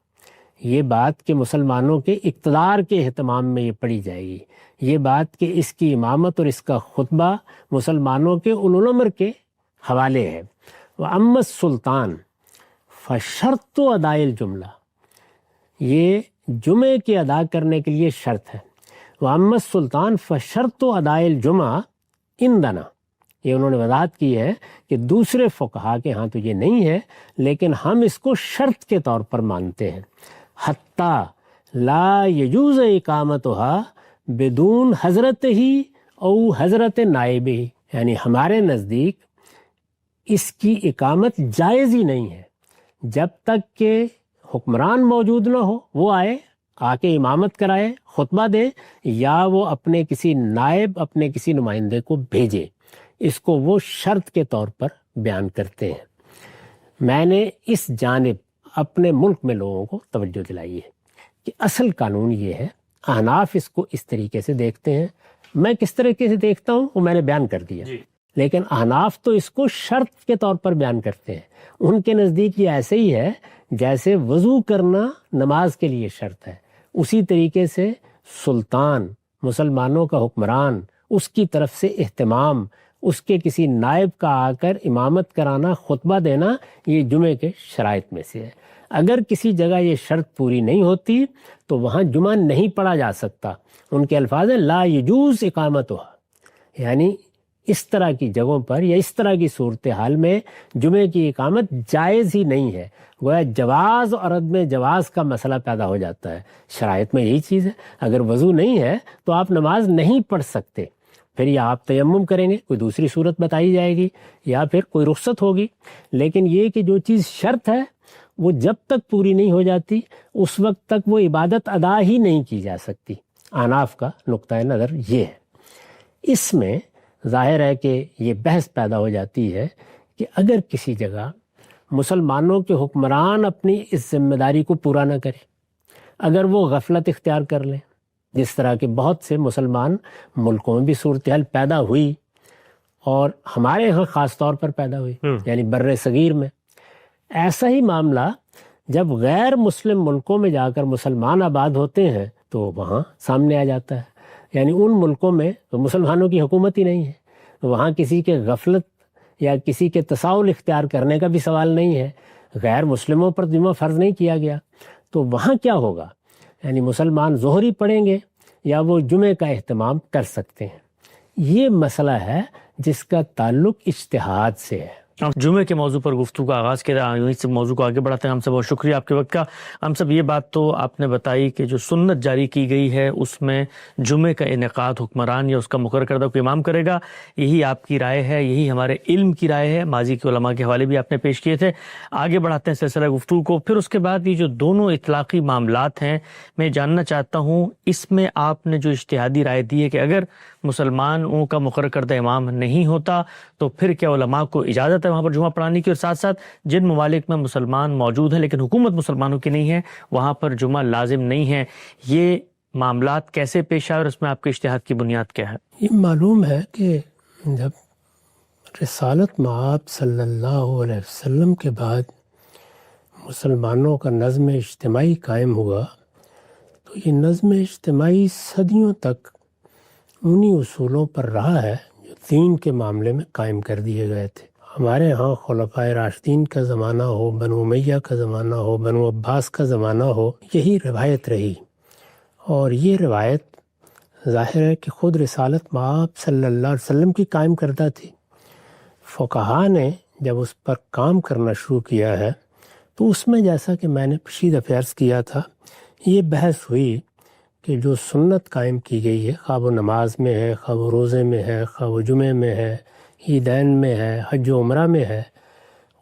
یہ بات کہ مسلمانوں کے اقتدار کے اہتمام میں یہ پڑھی جائے گی، یہ بات کہ اس کی امامت اور اس کا خطبہ مسلمانوں کے اولو الامر کے حوالے ہے۔ وَأَمَّا السُّلطان فَشَرْطُ أَدَاءِ الْجُمْلَةِ، یہ جمعے کے ادا کرنے کے لیے شرط ہے۔ وَأَمَّا السُّلطان فَشَرْطُ أَدَاءِ الْجُمْعَةِ عِنْدَنَا، یہ انہوں نے وضاحت کی ہے کہ دوسرے فقہا کے ہاں تو یہ نہیں ہے، لیکن ہم اس کو شرط کے طور پر مانتے ہیں۔ حتیٰ لا یجوز اقامتها بدون حضرت ہی او حضرت نائب ہی، یعنی ہمارے نزدیک اس کی اقامت جائز ہی نہیں ہے جب تک کہ حکمران موجود نہ ہو، وہ آئے آ کے امامت کرائے، خطبہ دے، یا وہ اپنے کسی نائب، اپنے کسی نمائندے کو بھیجے۔ اس کو وہ شرط کے طور پر بیان کرتے ہیں۔ میں نے اس جانب اپنے ملک میں لوگوں کو توجہ دلائی ہے کہ اصل قانون یہ ہے، احناف اس کو اس طریقے سے دیکھتے ہیں، میں کس طریقے سے دیکھتا ہوں وہ میں نے بیان کر دیا، لیکن احناف تو اس کو شرط کے طور پر بیان کرتے ہیں۔ ان کے نزدیک یہ ایسے ہی ہے جیسے وضو کرنا نماز کے لیے شرط ہے، اسی طریقے سے سلطان، مسلمانوں کا حکمران، اس کی طرف سے اہتمام، اس کے کسی نائب کا آ کر امامت کرانا، خطبہ دینا، یہ جمعے کے شرائط میں سے ہے۔ اگر کسی جگہ یہ شرط پوری نہیں ہوتی تو وہاں جمعہ نہیں پڑھا جا سکتا۔ ان کے الفاظ ہیں لا یجوز اقامتها، یعنی اس طرح کی جگہوں پر یا اس طرح کی صورتحال میں جمعے کی اقامت جائز ہی نہیں ہے۔ گویا جواز اور عدم جواز کا مسئلہ پیدا ہو جاتا ہے۔ شرائط میں یہی چیز ہے، اگر وضو نہیں ہے تو آپ نماز نہیں پڑھ سکتے، پھر یا آپ تیمم کریں گے، کوئی دوسری صورت بتائی جائے گی، یا پھر کوئی رخصت ہوگی۔ لیکن یہ کہ جو چیز شرط ہے وہ جب تک پوری نہیں ہو جاتی اس وقت تک وہ عبادت ادا ہی نہیں کی جا سکتی۔ احناف کا نقطہ نظر یہ ہے۔ اس میں ظاہر ہے کہ یہ بحث پیدا ہو جاتی ہے کہ اگر کسی جگہ مسلمانوں کے حکمران اپنی اس ذمہ داری کو پورا نہ کرے، اگر وہ غفلت اختیار کر لیں، جس طرح کے بہت سے مسلمان ملکوں میں بھی صورتحال پیدا ہوئی اور ہمارے ہاں خاص طور پر پیدا ہوئی، یعنی بر صغیر میں، ایسا ہی معاملہ جب غیر مسلم ملکوں میں جا کر مسلمان آباد ہوتے ہیں تو وہاں سامنے آ جاتا ہے۔ یعنی ان ملکوں میں تو مسلمانوں کی حکومت ہی نہیں ہے، وہاں کسی کے غفلت یا کسی کے تساہل اختیار کرنے کا بھی سوال نہیں ہے، غیر مسلموں پر جمعہ فرض نہیں کیا گیا، تو وہاں کیا ہوگا؟ یعنی مسلمان ظہر ہی پڑھیں گے یا وہ جمعے کا اہتمام کر سکتے ہیں؟ یہ مسئلہ ہے جس کا تعلق اجتہاد سے ہے۔ جمعے کے موضوع پر گفتگو کا آغاز کیا، اس موضوع کو آگے بڑھاتے ہیں۔ ہم سب بہت شکریہ آپ کے وقت کا۔ ہم سب یہ بات تو آپ نے بتائی کہ جو سنت جاری کی گئی ہے اس میں جمعے کا انعقاد حکمران یا اس کا مقرر کردہ کوئی امام کرے گا، یہی آپ کی رائے ہے، یہی ہمارے علم کی رائے ہے، ماضی کے علماء کے حوالے بھی آپ نے پیش کیے تھے۔ آگے بڑھاتے ہیں سلسلہ گفتگو کو۔ پھر اس کے بعد یہ جو دونوں اطلاقی معاملات ہیں، میں جاننا چاہتا ہوں اس میں آپ نے جو اجتہادی رائے دی ہے کہ اگر مسلمانوں کا مقرر کردہ امام نہیں ہوتا تو پھر کیا علماء کو اجازت ہے وہاں پر جمعہ پڑھانے کی، اور ساتھ ساتھ جن ممالک میں مسلمان موجود ہیں لیکن حکومت مسلمانوں کی نہیں ہے وہاں پر جمعہ لازم نہیں ہے، یہ معاملات کیسے پیش آئے اور اس میں آپ کے اجتہاد کی بنیاد کیا ہے؟ یہ معلوم ہے کہ جب رسالت مآب صلی اللہ علیہ وسلم کے بعد مسلمانوں کا نظم اجتماعی قائم ہوا تو یہ نظم اجتماعی صدیوں تک انہی اصولوں پر رہا ہے جو دین کے معاملے میں قائم کر دیے گئے تھے۔ ہمارے ہاں خلفائے راشدین کا زمانہ ہو، بنو امیہ کا زمانہ ہو، بنو عباس کا زمانہ ہو، یہی روایت رہی، اور یہ روایت ظاہر ہے کہ خود رسالت مآب صلی اللہ علیہ وسلم کی قائم کردہ تھی۔ فقہا نے جب اس پر کام کرنا شروع کیا ہے تو اس میں جیسا کہ میں نے پچھلی دفعہ عرض کیا تھا، یہ بحث ہوئی کہ جو سنت قائم کی گئی ہے، خواہ وہ نماز میں ہے، خواہ وہ روزے میں ہے، خواہ وہ جمعے میں ہے، عیدین میں ہے، حج و عمرہ میں ہے،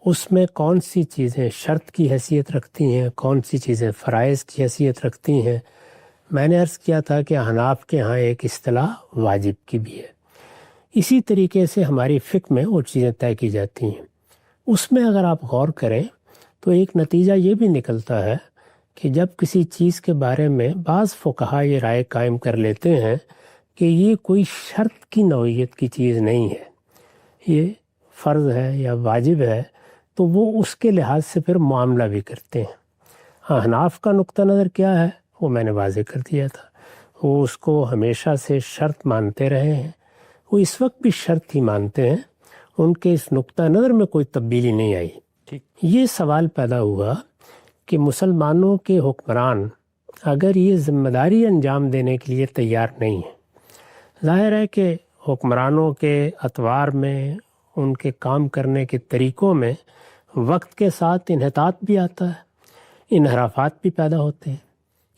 اس میں کون سی چیزیں شرط کی حیثیت رکھتی ہیں، کون سی چیزیں فرائض کی حیثیت رکھتی ہیں۔ میں نے عرض کیا تھا کہ احناف کے ہاں ایک اصطلاح واجب کی بھی ہے، اسی طریقے سے ہماری فقہ میں وہ چیزیں طے کی جاتی ہیں۔ اس میں اگر آپ غور کریں تو ایک نتیجہ یہ بھی نکلتا ہے کہ جب کسی چیز کے بارے میں بعض فقہا یہ رائے قائم کر لیتے ہیں کہ یہ کوئی شرط کی نوعیت کی چیز نہیں ہے، یہ فرض ہے یا واجب ہے، تو وہ اس کے لحاظ سے پھر معاملہ بھی کرتے ہیں۔ احناف کا نقطہ نظر کیا ہے وہ میں نے واضح کر دیا تھا، وہ اس کو ہمیشہ سے شرط مانتے رہے ہیں، وہ اس وقت بھی شرط ہی مانتے ہیں، ان کے اس نقطہ نظر میں کوئی تبدیلی نہیں آئی۔ یہ سوال پیدا ہوا کہ مسلمانوں کے حکمران اگر یہ ذمہ داری انجام دینے کے لیے تیار نہیں ہیں، ظاہر ہے کہ حکمرانوں کے اطوار میں، ان کے کام کرنے کے طریقوں میں وقت کے ساتھ انحطاط بھی آتا ہے، انحرافات بھی پیدا ہوتے ہیں۔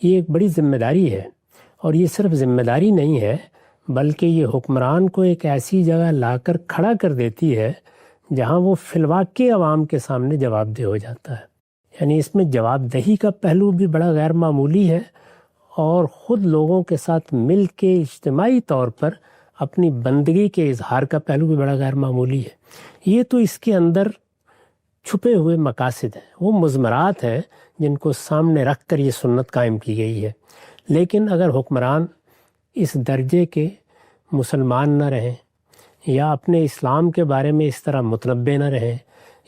یہ ایک بڑی ذمہ داری ہے، اور یہ صرف ذمہ داری نہیں ہے بلکہ یہ حکمران کو ایک ایسی جگہ لا کر کھڑا کر دیتی ہے جہاں وہ فی الواقع عوام کے سامنے جواب دہ ہو جاتا ہے۔ یعنی اس میں جواب دہی کا پہلو بھی بڑا غیر معمولی ہے، اور خود لوگوں کے ساتھ مل کے اجتماعی طور پر اپنی بندگی کے اظہار کا پہلو بھی بڑا غیر معمولی ہے۔ یہ تو اس کے اندر چھپے ہوئے مقاصد ہیں، وہ مضمرات ہیں جن کو سامنے رکھ کر یہ سنت قائم کی گئی ہے۔ لیکن اگر حکمران اس درجے کے مسلمان نہ رہیں، یا اپنے اسلام کے بارے میں اس طرح متنبع نہ رہیں،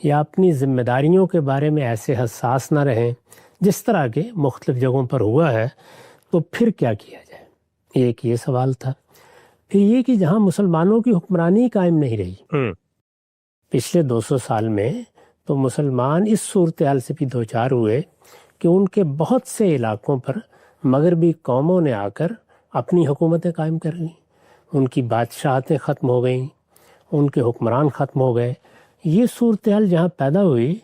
یا اپنی ذمہ داریوں کے بارے میں ایسے حساس نہ رہیں جس طرح کے مختلف جگہوں پر ہوا ہے، تو پھر کیا کیا جائے؟ ایک یہ سوال تھا۔ پھر یہ کہ جہاں مسلمانوں کی حکمرانی قائم نہیں رہی پچھلے 200 سال میں، تو مسلمان اس صورتحال سے بھی دوچار ہوئے کہ ان کے بہت سے علاقوں پر مغربی قوموں نے آ کر اپنی حکومتیں قائم کر لیں، ان کی بادشاہتیں ختم ہو گئیں، ان کے حکمران ختم ہو گئے۔ یہ صورتحال جہاں پیدا ہوئی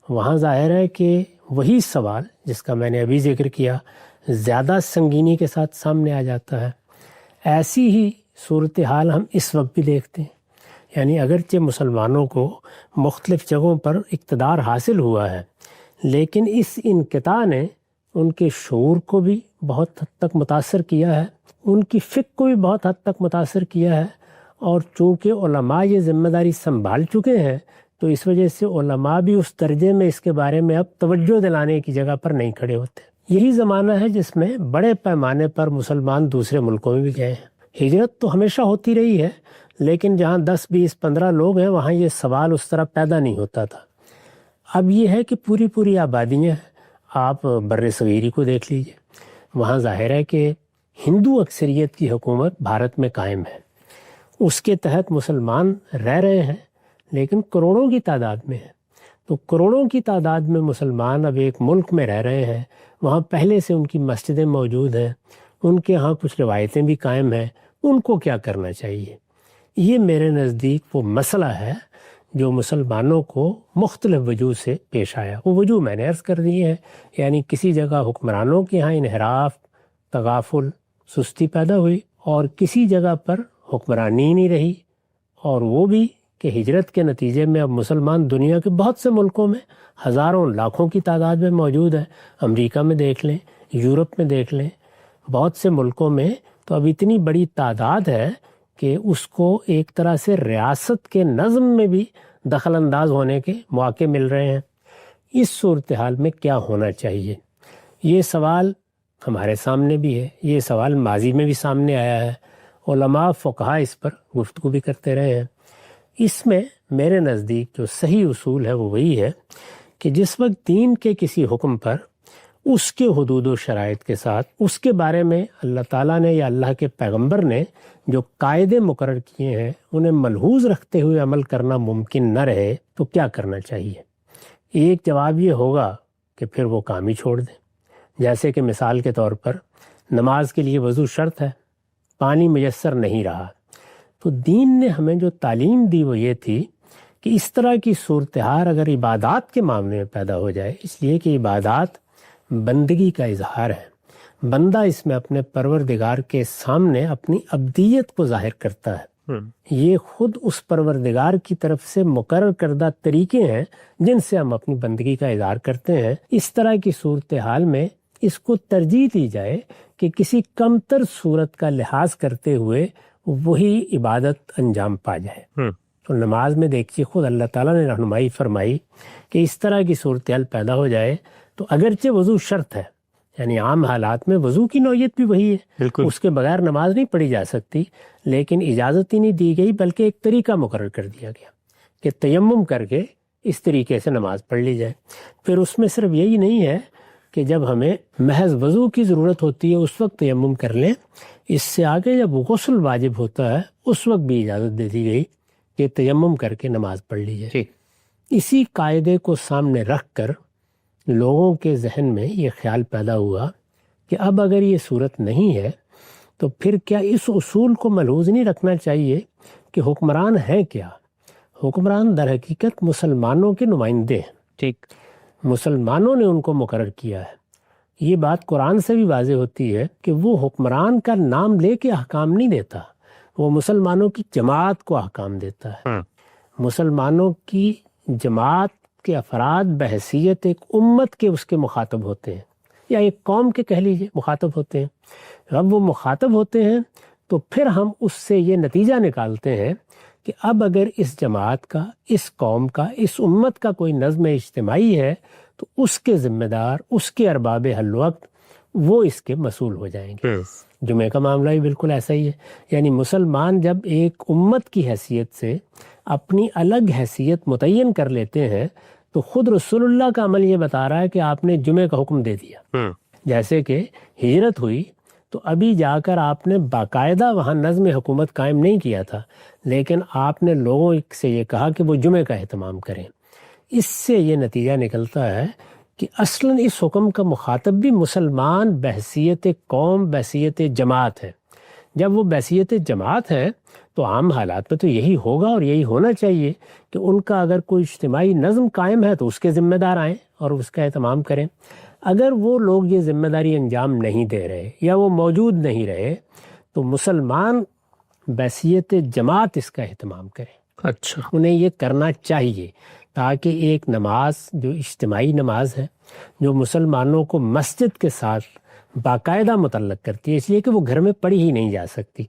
وہاں ظاہر ہے کہ وہی سوال جس کا میں نے ابھی ذکر کیا زیادہ سنگینی کے ساتھ سامنے آ جاتا ہے۔ ایسی ہی صورتحال ہم اس وقت بھی دیکھتے ہیں، یعنی اگرچہ مسلمانوں کو مختلف جگہوں پر اقتدار حاصل ہوا ہے، لیکن اس انقطاع نے ان کے شعور کو بھی بہت حد تک متاثر کیا ہے، ان کی فکر کو بھی بہت حد تک متاثر کیا ہے، اور چونکہ علماء یہ ذمہ داری سنبھال چکے ہیں تو اس وجہ سے علماء بھی اس درجے میں اس کے بارے میں اب توجہ دلانے کی جگہ پر نہیں کھڑے ہوتے۔ یہی زمانہ ہے جس میں بڑے پیمانے پر مسلمان دوسرے ملکوں میں بھی گئے ہیں۔ ہجرت تو ہمیشہ ہوتی رہی ہے، لیکن جہاں 10، 20، 15 لوگ ہیں وہاں یہ سوال اس طرح پیدا نہیں ہوتا تھا۔ اب یہ ہے کہ پوری آبادیاں، آپ بر صغیری کو دیکھ لیجئے، وہاں ظاہر ہے کہ ہندو اکثریت کی حکومت بھارت میں قائم ہے، اس کے تحت مسلمان رہ رہے ہیں لیکن کروڑوں کی تعداد میں ہیں۔ تو کروڑوں کی تعداد میں مسلمان اب ایک ملک میں رہ رہے ہیں، وہاں پہلے سے ان کی مسجدیں موجود ہیں، ان کے ہاں کچھ روایتیں بھی قائم ہیں، ان کو کیا کرنا چاہیے؟ یہ میرے نزدیک وہ مسئلہ ہے جو مسلمانوں کو مختلف وجوہ سے پیش آیا۔ وہ وجوہ میں نے عرض کر دی ہے، یعنی کسی جگہ حکمرانوں کے ہاں انحراف، تغافل، سستی پیدا ہوئی، اور کسی جگہ پر حکمرانی نہیں رہی، اور وہ بھی کہ ہجرت کے نتیجے میں اب مسلمان دنیا کے بہت سے ملکوں میں ہزاروں لاکھوں کی تعداد میں موجود ہے۔ امریکہ میں دیکھ لیں، یورپ میں دیکھ لیں، بہت سے ملکوں میں تو اب اتنی بڑی تعداد ہے کہ اس کو ایک طرح سے ریاست کے نظم میں بھی دخل انداز ہونے کے مواقع مل رہے ہیں۔ اس صورتحال میں کیا ہونا چاہیے؟ یہ سوال ہمارے سامنے بھی ہے، یہ سوال ماضی میں بھی سامنے آیا ہے، علماء فقہاء اس پر گفتگو بھی کرتے رہے ہیں۔ اس میں میرے نزدیک جو صحیح اصول ہے وہ وہی ہے کہ جس وقت دین کے کسی حکم پر اس کے حدود و شرائط کے ساتھ اس کے بارے میں اللہ تعالیٰ نے یا اللہ کے پیغمبر نے جو قاعدے مقرر کیے ہیں انہیں ملحوظ رکھتے ہوئے عمل کرنا ممکن نہ رہے تو کیا کرنا چاہیے؟ ایک جواب یہ ہوگا کہ پھر وہ کام ہی چھوڑ دیں، جیسے کہ مثال کے طور پر نماز کے لیے وضو شرط ہے، پانی میسر نہیں رہا، تو دین نے ہمیں جو تعلیم دی وہ یہ تھی کہ اس طرح کی صورتحال اگر عبادات کے معاملے میں پیدا ہو جائے، اس لیے کہ عبادات بندگی کا اظہار ہے، بندہ اس میں اپنے پروردگار کے سامنے اپنی عبدیت کو ظاہر کرتا ہے، یہ خود اس پروردگار کی طرف سے مقرر کردہ طریقے ہیں جن سے ہم اپنی بندگی کا اظہار کرتے ہیں۔ اس طرح کی صورتحال میں اس کو ترجیح دی جائے کہ کسی کمتر صورت کا لحاظ کرتے ہوئے وہی عبادت انجام پا جائے۔ تو نماز میں دیکھیے خود اللہ تعالیٰ نے رہنمائی فرمائی کہ اس طرح کی صورتحال پیدا ہو جائے تو اگرچہ وضو شرط ہے، یعنی عام حالات میں وضو کی نوعیت بھی وہی ہے، اس کے بغیر نماز نہیں پڑھی جا سکتی، لیکن اجازت ہی نہیں دی گئی بلکہ ایک طریقہ مقرر کر دیا گیا کہ تیمم کر کے اس طریقے سے نماز پڑھ لی جائے۔ پھر اس میں صرف یہی نہیں ہے کہ جب ہمیں محض وضو کی ضرورت ہوتی ہے اس وقت تیمم کر لیں، اس سے آگے جب غسل واجب ہوتا ہے اس وقت بھی اجازت دے دی گئی کہ تیمم کر کے نماز پڑھ لی جائے۔ اسی قاعدے کو سامنے رکھ کر لوگوں کے ذہن میں یہ خیال پیدا ہوا کہ اب اگر یہ صورت نہیں ہے تو پھر کیا اس اصول کو ملحوظ نہیں رکھنا چاہیے کہ حکمران ہیں کیا؟ حکمران در حقیقت مسلمانوں کے نمائندے ہیں، مسلمانوں نے ان کو مقرر کیا ہے۔ یہ بات قرآن سے بھی واضح ہوتی ہے کہ وہ حکمران کا نام لے کے احکام نہیں دیتا، وہ مسلمانوں کی جماعت کو احکام دیتا ہے۔ مسلمانوں کی جماعت کے افراد بحیثیت ایک امت کے اس کے مخاطب ہوتے ہیں، یا ایک قوم کے کہہ لیجیے مخاطب ہوتے ہیں۔ جب وہ مخاطب ہوتے ہیں تو پھر ہم اس سے یہ نتیجہ نکالتے ہیں کہ اب اگر اس جماعت کا، اس قوم کا، اس امت کا کوئی نظم اجتماعی ہے تو اس کے ذمہ دار، اس کے ارباب حل وقت وہ اس کے مسئول ہو جائیں گے۔ جمعے کا معاملہ بھی بالکل ایسا ہی ہے، یعنی مسلمان جب ایک امت کی حیثیت سے اپنی الگ حیثیت متعین کر لیتے ہیں تو خود رسول اللہ کا عمل یہ بتا رہا ہے کہ آپ نے جمعے کا حکم دے دیا۔ جیسے کہ ہجرت ہوئی تو ابھی جا کر آپ نے باقاعدہ وہاں نظم حکومت قائم نہیں کیا تھا، لیکن آپ نے لوگوں سے یہ کہا کہ وہ جمعے کا اہتمام کریں۔ اس سے یہ نتیجہ نکلتا ہے کہ اصلاً اس حکم کا مخاطب بھی مسلمان بحیثیت قوم، بحیثیت جماعت ہے۔ جب وہ بحیثیت جماعت ہے تو عام حالات میں تو یہی ہوگا اور یہی ہونا چاہیے کہ ان کا اگر کوئی اجتماعی نظم قائم ہے تو اس کے ذمہ دار آئیں اور اس کا اہتمام کریں۔ اگر وہ لوگ یہ ذمہ داری انجام نہیں دے رہے یا وہ موجود نہیں رہے تو مسلمان بحیثیت جماعت اس کا اہتمام کریں۔ اچھا، انہیں یہ کرنا چاہیے تاکہ ایک نماز جو اجتماعی نماز ہے، جو مسلمانوں کو مسجد کے ساتھ باقاعدہ متعلق کرتی ہے، اس لیے کہ وہ گھر میں پڑھی ہی نہیں جا سکتی،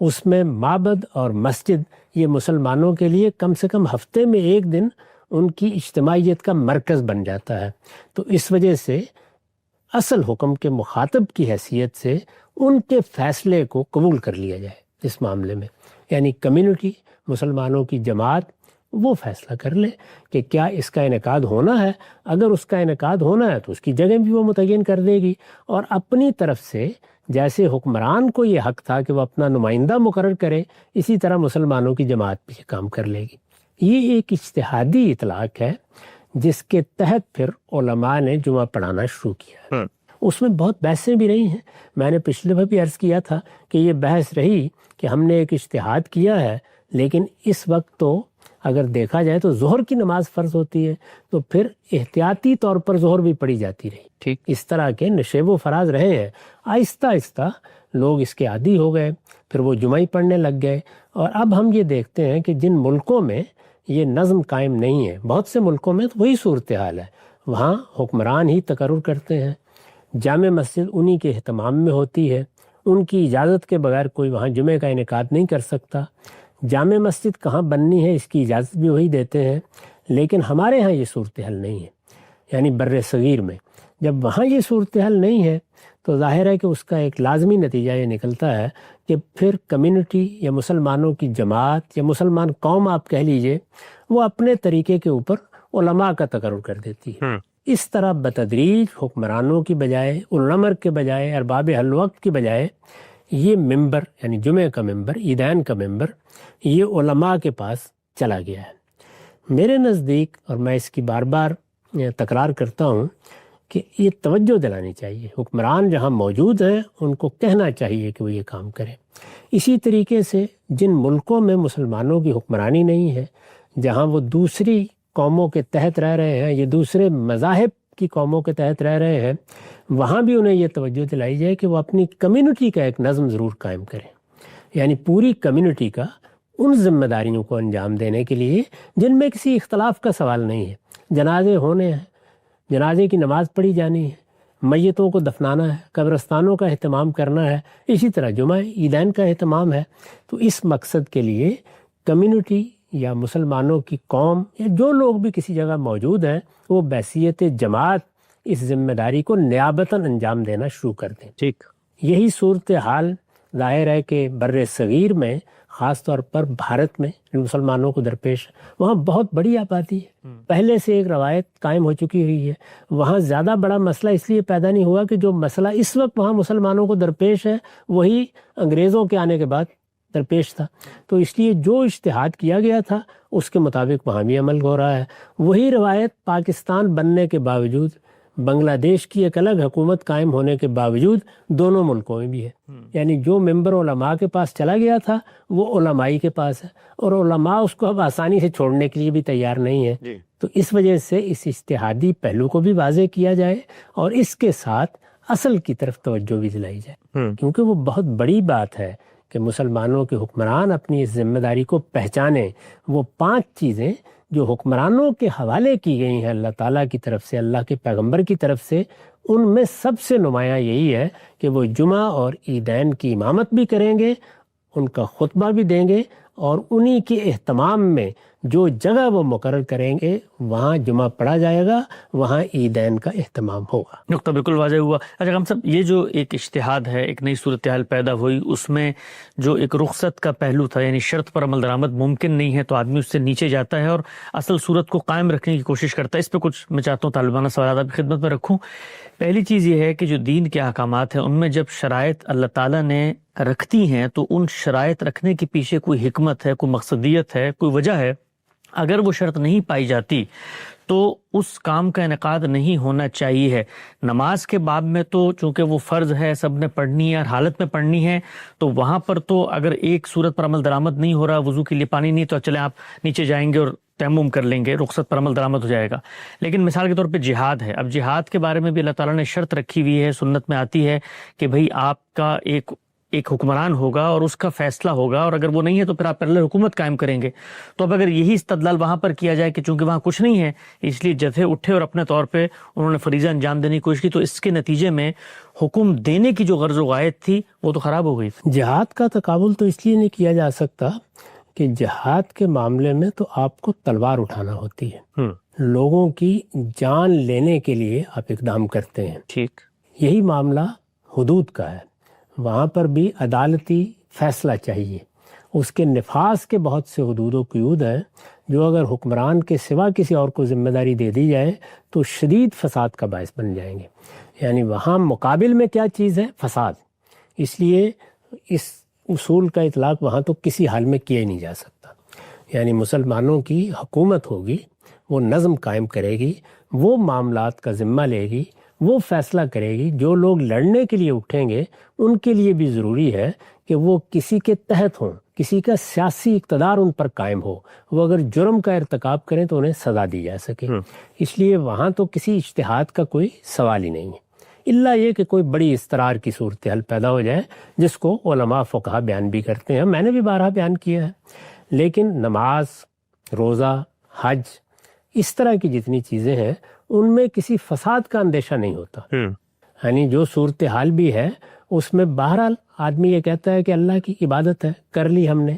اس میں معبد اور مسجد یہ مسلمانوں کے لیے کم سے کم ہفتے میں ایک دن ان کی اجتماعیت کا مرکز بن جاتا ہے۔ تو اس وجہ سے اصل حکم کے مخاطب کی حیثیت سے ان کے فیصلے کو قبول کر لیا جائے اس معاملے میں، یعنی کمیونٹی، مسلمانوں کی جماعت وہ فیصلہ کر لے کہ کیا اس کا انعقاد ہونا ہے. اگر اس کا انعقاد ہونا ہے تو اس کی جگہ بھی وہ متعین کر دے گی، اور اپنی طرف سے جیسے حکمران کو یہ حق تھا کہ وہ اپنا نمائندہ مقرر کرے، اسی طرح مسلمانوں کی جماعت بھی یہ کام کر لے گی. یہ ایک اجتہادی اطلاق ہے جس کے تحت پھر علماء نے جمعہ پڑھانا شروع کیا ہے. اس میں بہت بحثیں بھی رہی ہیں. میں نے پچھلے بار بھی عرض کیا تھا کہ یہ بحث رہی کہ ہم نے ایک اجتہاد کیا ہے، لیکن اس وقت تو اگر دیکھا جائے تو ظہر کی نماز فرض ہوتی ہے، تو پھر احتیاطی طور پر ظہر بھی پڑھی جاتی رہی. ٹھیک. اس طرح کے نشیب و فراز رہے ہیں. آہستہ آہستہ لوگ اس کے عادی ہو گئے، پھر وہ جمعہ ہی پڑھنے لگ گئے. اور اب ہم یہ دیکھتے ہیں کہ جن ملکوں میں یہ نظم قائم نہیں ہے، بہت سے ملکوں میں تو وہی صورتحال ہے. وہاں حکمران ہی تقرر کرتے ہیں، جامع مسجد انہی کے اہتمام میں ہوتی ہے، ان کی اجازت کے بغیر کوئی وہاں جمعے کا انعقاد نہیں کر سکتا. جامع مسجد کہاں بننی ہے اس کی اجازت بھی وہی دیتے ہیں. لیکن ہمارے ہاں یہ صورتحال نہیں ہے، یعنی بر صغیر میں جب وہاں یہ صورتحال نہیں ہے تو ظاہر ہے کہ اس کا ایک لازمی نتیجہ یہ نکلتا ہے کہ پھر کمیونٹی یا مسلمانوں کی جماعت یا مسلمان قوم آپ کہہ لیجئے، وہ اپنے طریقے کے اوپر علماء کا تقرر کر دیتی ہے. اس طرح بتدریج حکمرانوں کی بجائے، الامر کے بجائے، ارباب حل وقت کی بجائے یہ ممبر یعنی جمعہ کا ممبر، عیدین کا ممبر، یہ علماء کے پاس چلا گیا ہے. میرے نزدیک، اور میں اس کی بار بار تکرار کرتا ہوں، کہ یہ توجہ دلانی چاہیے. حکمران جہاں موجود ہیں ان کو کہنا چاہیے کہ وہ یہ کام کریں. اسی طریقے سے جن ملکوں میں مسلمانوں کی حکمرانی نہیں ہے، جہاں وہ دوسری قوموں کے تحت رہ رہے ہیں، یہ دوسرے مذاہب کی قوموں کے تحت رہ رہے ہیں، وہاں بھی انہیں یہ توجہ دلائی جائے کہ وہ اپنی کمیونٹی کا ایک نظم ضرور قائم کریں. یعنی پوری کمیونٹی کا ان ذمہ داریوں کو انجام دینے کے لیے جن میں کسی اختلاف کا سوال نہیں ہے. جنازے ہونے ہیں، جنازے کی نماز پڑھی جانی ہے، میتوں کو دفنانا ہے، قبرستانوں کا اہتمام کرنا ہے، اسی طرح جمعہ عیدین کا اہتمام ہے. تو اس مقصد کے لیے کمیونٹی یا مسلمانوں کی قوم یا جو لوگ بھی کسی جگہ موجود ہیں وہ بحیثیت جماعت اس ذمہ داری کو نیابتاً انجام دینا شروع کر دیں. ٹھیک. یہی صورتحال ظاہر ہے کہ بر صغیر میں، خاص طور پر بھارت میں مسلمانوں کو درپیش، وہاں بہت بڑی آبادی ہے، پہلے سے ایک روایت قائم ہو چکی ہوئی ہے. وہاں زیادہ بڑا مسئلہ اس لیے پیدا نہیں ہوا کہ جو مسئلہ اس وقت وہاں مسلمانوں کو درپیش ہے وہی انگریزوں کے آنے کے بعد درپیش تھا. تو اس لیے جو اجتہاد کیا گیا تھا اس کے مطابق وہاں بھی عمل ہو رہا ہے. وہی روایت پاکستان بننے کے باوجود، بنگلہ دیش کی ایک الگ حکومت قائم ہونے کے باوجود دونوں ملکوں میں بھی ہے. یعنی جو ممبر علماء کے پاس چلا گیا تھا وہ علمائی کے پاس ہے، اور علماء اس کو اب آسانی سے چھوڑنے کے لیے بھی تیار نہیں ہے. تو اس وجہ سے اس اجتہادی پہلو کو بھی واضح کیا جائے اور اس کے ساتھ اصل کی طرف توجہ بھی دلائی جائے، کیونکہ وہ بہت بڑی بات ہے کہ مسلمانوں کے حکمران اپنی اس ذمہ داری کو پہچانیں. وہ 5 چیزیں جو حکمرانوں کے حوالے کی گئی ہیں اللہ تعالیٰ کی طرف سے، اللہ کے پیغمبر کی طرف سے، ان میں سب سے نمایاں یہی ہے کہ وہ جمعہ اور عیدین کی امامت بھی کریں گے، ان کا خطبہ بھی دیں گے، اور انہی کے اہتمام میں جو جگہ وہ مقرر کریں گے وہاں جمعہ پڑھا جائے گا، وہاں عیدین کا اہتمام ہوگا. نقطہ بالکل واضح ہوا. اچھا ہم سب، یہ جو ایک اجتہاد ہے، ایک نئی صورتحال پیدا ہوئی، اس میں جو ایک رخصت کا پہلو تھا، یعنی شرط پر عمل درآمد ممکن نہیں ہے تو آدمی اس سے نیچے جاتا ہے اور اصل صورت کو قائم رکھنے کی کوشش کرتا ہے. اس پہ کچھ میں چاہتا ہوں طالبانہ سوالات آپ کی خدمت میں رکھوں. پہلی چیز یہ ہے کہ جو دین کے احکامات ہیں ان میں جب شرائط اللہ تعالیٰ نے رکھتی ہیں تو ان شرائط رکھنے کے پیچھے کوئی حکمت ہے، کوئی مقصدیت ہے، کوئی وجہ ہے. اگر وہ شرط نہیں پائی جاتی تو اس کام کا انعقاد نہیں ہونا چاہیے ہے. نماز کے باب میں تو چونکہ وہ فرض ہے، سب نے پڑھنی ہے، ہر حالت میں پڑھنی ہے، تو وہاں پر تو اگر ایک صورت پر عمل درآمد نہیں ہو رہا، وضو کے لیے پانی نہیں، تو چلیں آپ نیچے جائیں گے اور تیمم کر لیں گے، رخصت پر عمل درآمد ہو جائے گا. لیکن مثال کے طور پہ جہاد ہے. اب جہاد کے بارے میں بھی اللہ تعالیٰ نے شرط رکھی ہوئی ہے، سنت میں آتی ہے کہ بھئی آپ کا ایک حکمران ہوگا اور اس کا فیصلہ ہوگا، اور اگر وہ نہیں ہے تو پھر آپ پہلے حکومت قائم کریں گے. تو اب اگر یہی استدلال وہاں پر کیا جائے کہ چونکہ وہاں کچھ نہیں ہے اس لیے جتھے اٹھے اور اپنے طور پہ انہوں نے فریضہ انجام دینے کی کوشش کی، تو اس کے نتیجے میں حکم دینے کی جو غرض و غایت تھی وہ تو خراب ہو گئی. جہاد کا تقابل تو اس لیے نہیں کیا جا سکتا کہ جہاد کے معاملے میں تو آپ کو تلوار اٹھانا ہوتی ہے، لوگوں کی جان لینے کے لیے آپ اقدام کرتے ہیں. ٹھیک. یہی معاملہ حدود کا ہے. وہاں پر بھی عدالتی فیصلہ چاہیے، اس کے نفاذ کے بہت سے حدود و قیود ہیں جو اگر حکمران کے سوا کسی اور کو ذمہ داری دے دی جائے تو شدید فساد کا باعث بن جائیں گے. یعنی وہاں مقابل میں کیا چیز ہے؟ فساد. اس لیے اس اصول کا اطلاق وہاں تو کسی حال میں کیا ہی نہیں جا سکتا. یعنی مسلمانوں کی حکومت ہوگی، وہ نظم قائم کرے گی، وہ معاملات کا ذمہ لے گی، وہ فیصلہ کرے گی. جو لوگ لڑنے کے لیے اٹھیں گے ان کے لیے بھی ضروری ہے کہ وہ کسی کے تحت ہوں، کسی کا سیاسی اقتدار ان پر قائم ہو. وہ اگر جرم کا ارتکاب کریں تو انہیں سزا دی جا سکے. اس لیے وہاں تو کسی اجتہاد کا کوئی سوال ہی نہیں ہے، الا یہ کہ کوئی بڑی اضطرار کی صورتحال پیدا ہو جائے جس کو علماء فقہا بیان بھی کرتے ہیں. میں نے بھی بارہا بیان کیا ہے. لیکن نماز، روزہ، حج، اس طرح کی جتنی چیزیں ہیں ان میں کسی فساد کا اندیشہ نہیں ہوتا. یعنی جو صورتحال بھی ہے اس میں بہرحال آدمی یہ کہتا ہے کہ اللہ کی عبادت ہے، کر لی ہم نے.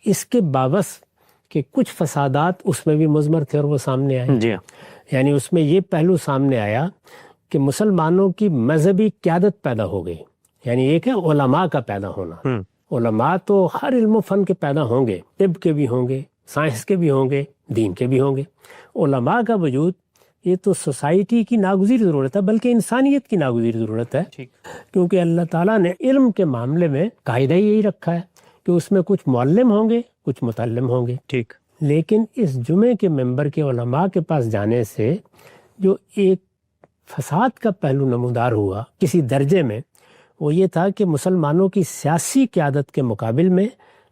اس کے باوس کہ کچھ فسادات اس میں بھی مضمر تھے اور وہ سامنے آئے. جی. یعنی اس میں یہ پہلو سامنے آیا کہ مسلمانوں کی مذہبی قیادت پیدا ہو گئی. یعنی ایک ہے علماء کا پیدا ہونا. علماء تو ہر علم و فن کے پیدا ہوں گے، طب کے بھی ہوں گے، سائنس کے بھی ہوں گے، دین کے بھی ہوں گے. علماء کا وجود یہ تو سوسائٹی کی ناگزیر ضرورت ہے، بلکہ انسانیت کی ناگزیر ضرورت ہے. کیونکہ اللہ تعالیٰ نے علم کے معاملے میں قاعدہ یہی رکھا ہے کہ اس میں کچھ معلم ہوں گے، کچھ متعلم ہوں گے. ٹھیک. لیکن اس جمعے کے ممبر کے علماء کے پاس جانے سے جو ایک فساد کا پہلو نمودار ہوا کسی درجے میں، وہ یہ تھا کہ مسلمانوں کی سیاسی قیادت کے مقابل میں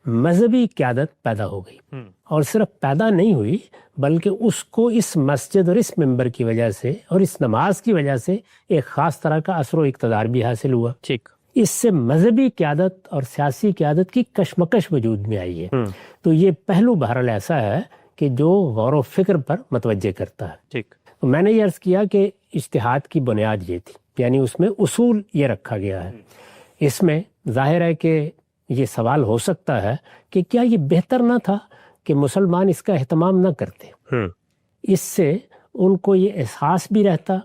مذہبی قیادت پیدا ہو گئی. اور صرف پیدا نہیں ہوئی بلکہ اس کو اس مسجد اور اس ممبر کی وجہ سے اور اس نماز کی وجہ سے ایک خاص طرح کا اثر و اقتدار بھی حاصل ہوا. ٹھیک. اس سے مذہبی قیادت اور سیاسی قیادت کی کشمکش وجود میں آئی ہے. تو یہ پہلو بہرحال ایسا ہے کہ جو غور و فکر پر متوجہ کرتا ہے. ٹھیک. تو میں نے یہ عرض کیا کہ اجتہاد کی بنیاد یہ تھی، یعنی اس میں اصول یہ رکھا گیا ہے. اس میں ظاہر ہے کہ یہ سوال ہو سکتا ہے کہ کیا یہ بہتر نہ تھا کہ مسلمان اس کا اہتمام نہ کرتے؟ اس سے ان کو یہ احساس بھی رہتا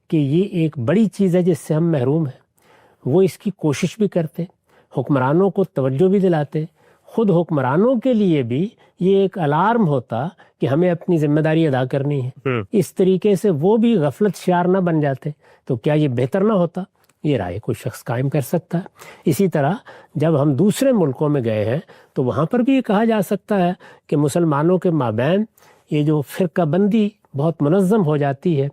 کہ یہ ایک بڑی چیز ہے جس سے ہم محروم ہیں. وہ اس کی کوشش بھی کرتے، حکمرانوں کو توجہ بھی دلاتے. خود حکمرانوں کے لیے بھی یہ ایک الارم ہوتا کہ ہمیں اپنی ذمہ داری ادا کرنی ہے. اس طریقے سے وہ بھی غفلت شعار نہ بن جاتے. تو کیا یہ بہتر نہ ہوتا؟ یہ رائے کوئی شخص قائم کر سکتا ہے. اسی طرح جب ہم دوسرے ملکوں میں گئے ہیں تو وہاں پر بھی یہ کہا جا سکتا ہے کہ مسلمانوں کے مابین یہ جو فرقہ بندی بہت منظم ہو جاتی ہے،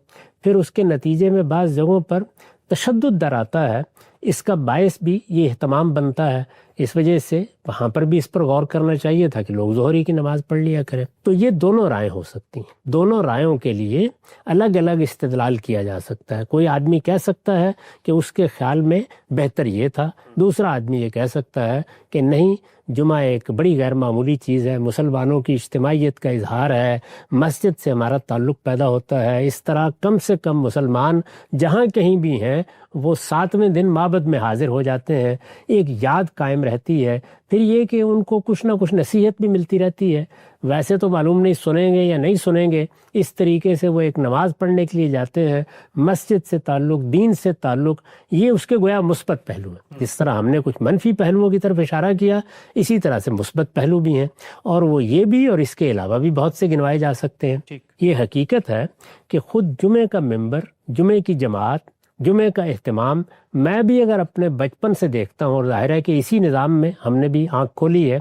پھر اس کے نتیجے میں بعض جگہوں پر تشدد در آتا ہے. اس کا باعث بھی یہ اہتمام بنتا ہے. اس وجہ سے وہاں پر بھی اس پر غور کرنا چاہیے تھا کہ لوگ ظہری کی نماز پڑھ لیا کریں. تو یہ دونوں رائے ہو سکتی ہیں. دونوں رائےوں کے لیے الگ الگ استدلال کیا جا سکتا ہے. کوئی آدمی کہہ سکتا ہے کہ اس کے خیال میں بہتر یہ تھا، دوسرا آدمی یہ کہہ سکتا ہے کہ نہیں، جمعہ ایک بڑی غیر معمولی چیز ہے، مسلمانوں کی اجتماعیت کا اظہار ہے، مسجد سے ہمارا تعلق پیدا ہوتا ہے. اس طرح کم سے کم مسلمان جہاں کہیں بھی ہیں وہ 7ویں دن معبد میں حاضر ہو جاتے ہیں. ایک یاد قائم رہتی ہے. پھر یہ کہ ان کو کچھ نہ کچھ نصیحت بھی ملتی رہتی ہے. ویسے تو معلوم نہیں سنیں گے یا نہیں سنیں گے، اس طریقے سے وہ ایک نماز پڑھنے کے لیے جاتے ہیں. مسجد سے تعلق، دین سے تعلق، یہ اس کے گویا مثبت پہلو ہے. جس طرح ہم نے کچھ منفی پہلوؤں کی طرف اشارہ کیا، اسی طرح سے مثبت پہلو بھی ہیں، اور وہ یہ بھی اور اس کے علاوہ بھی بہت سے گنوائے جا سکتے ہیں. یہ حقیقت ہے کہ خود جمعے کا ممبر، جمعے کی جماعت، جمعے کا اہتمام میں بھی اگر اپنے بچپن سے دیکھتا ہوں، اور ظاہر ہے کہ اسی نظام میں ہم نے بھی آنکھ کھولی ہے،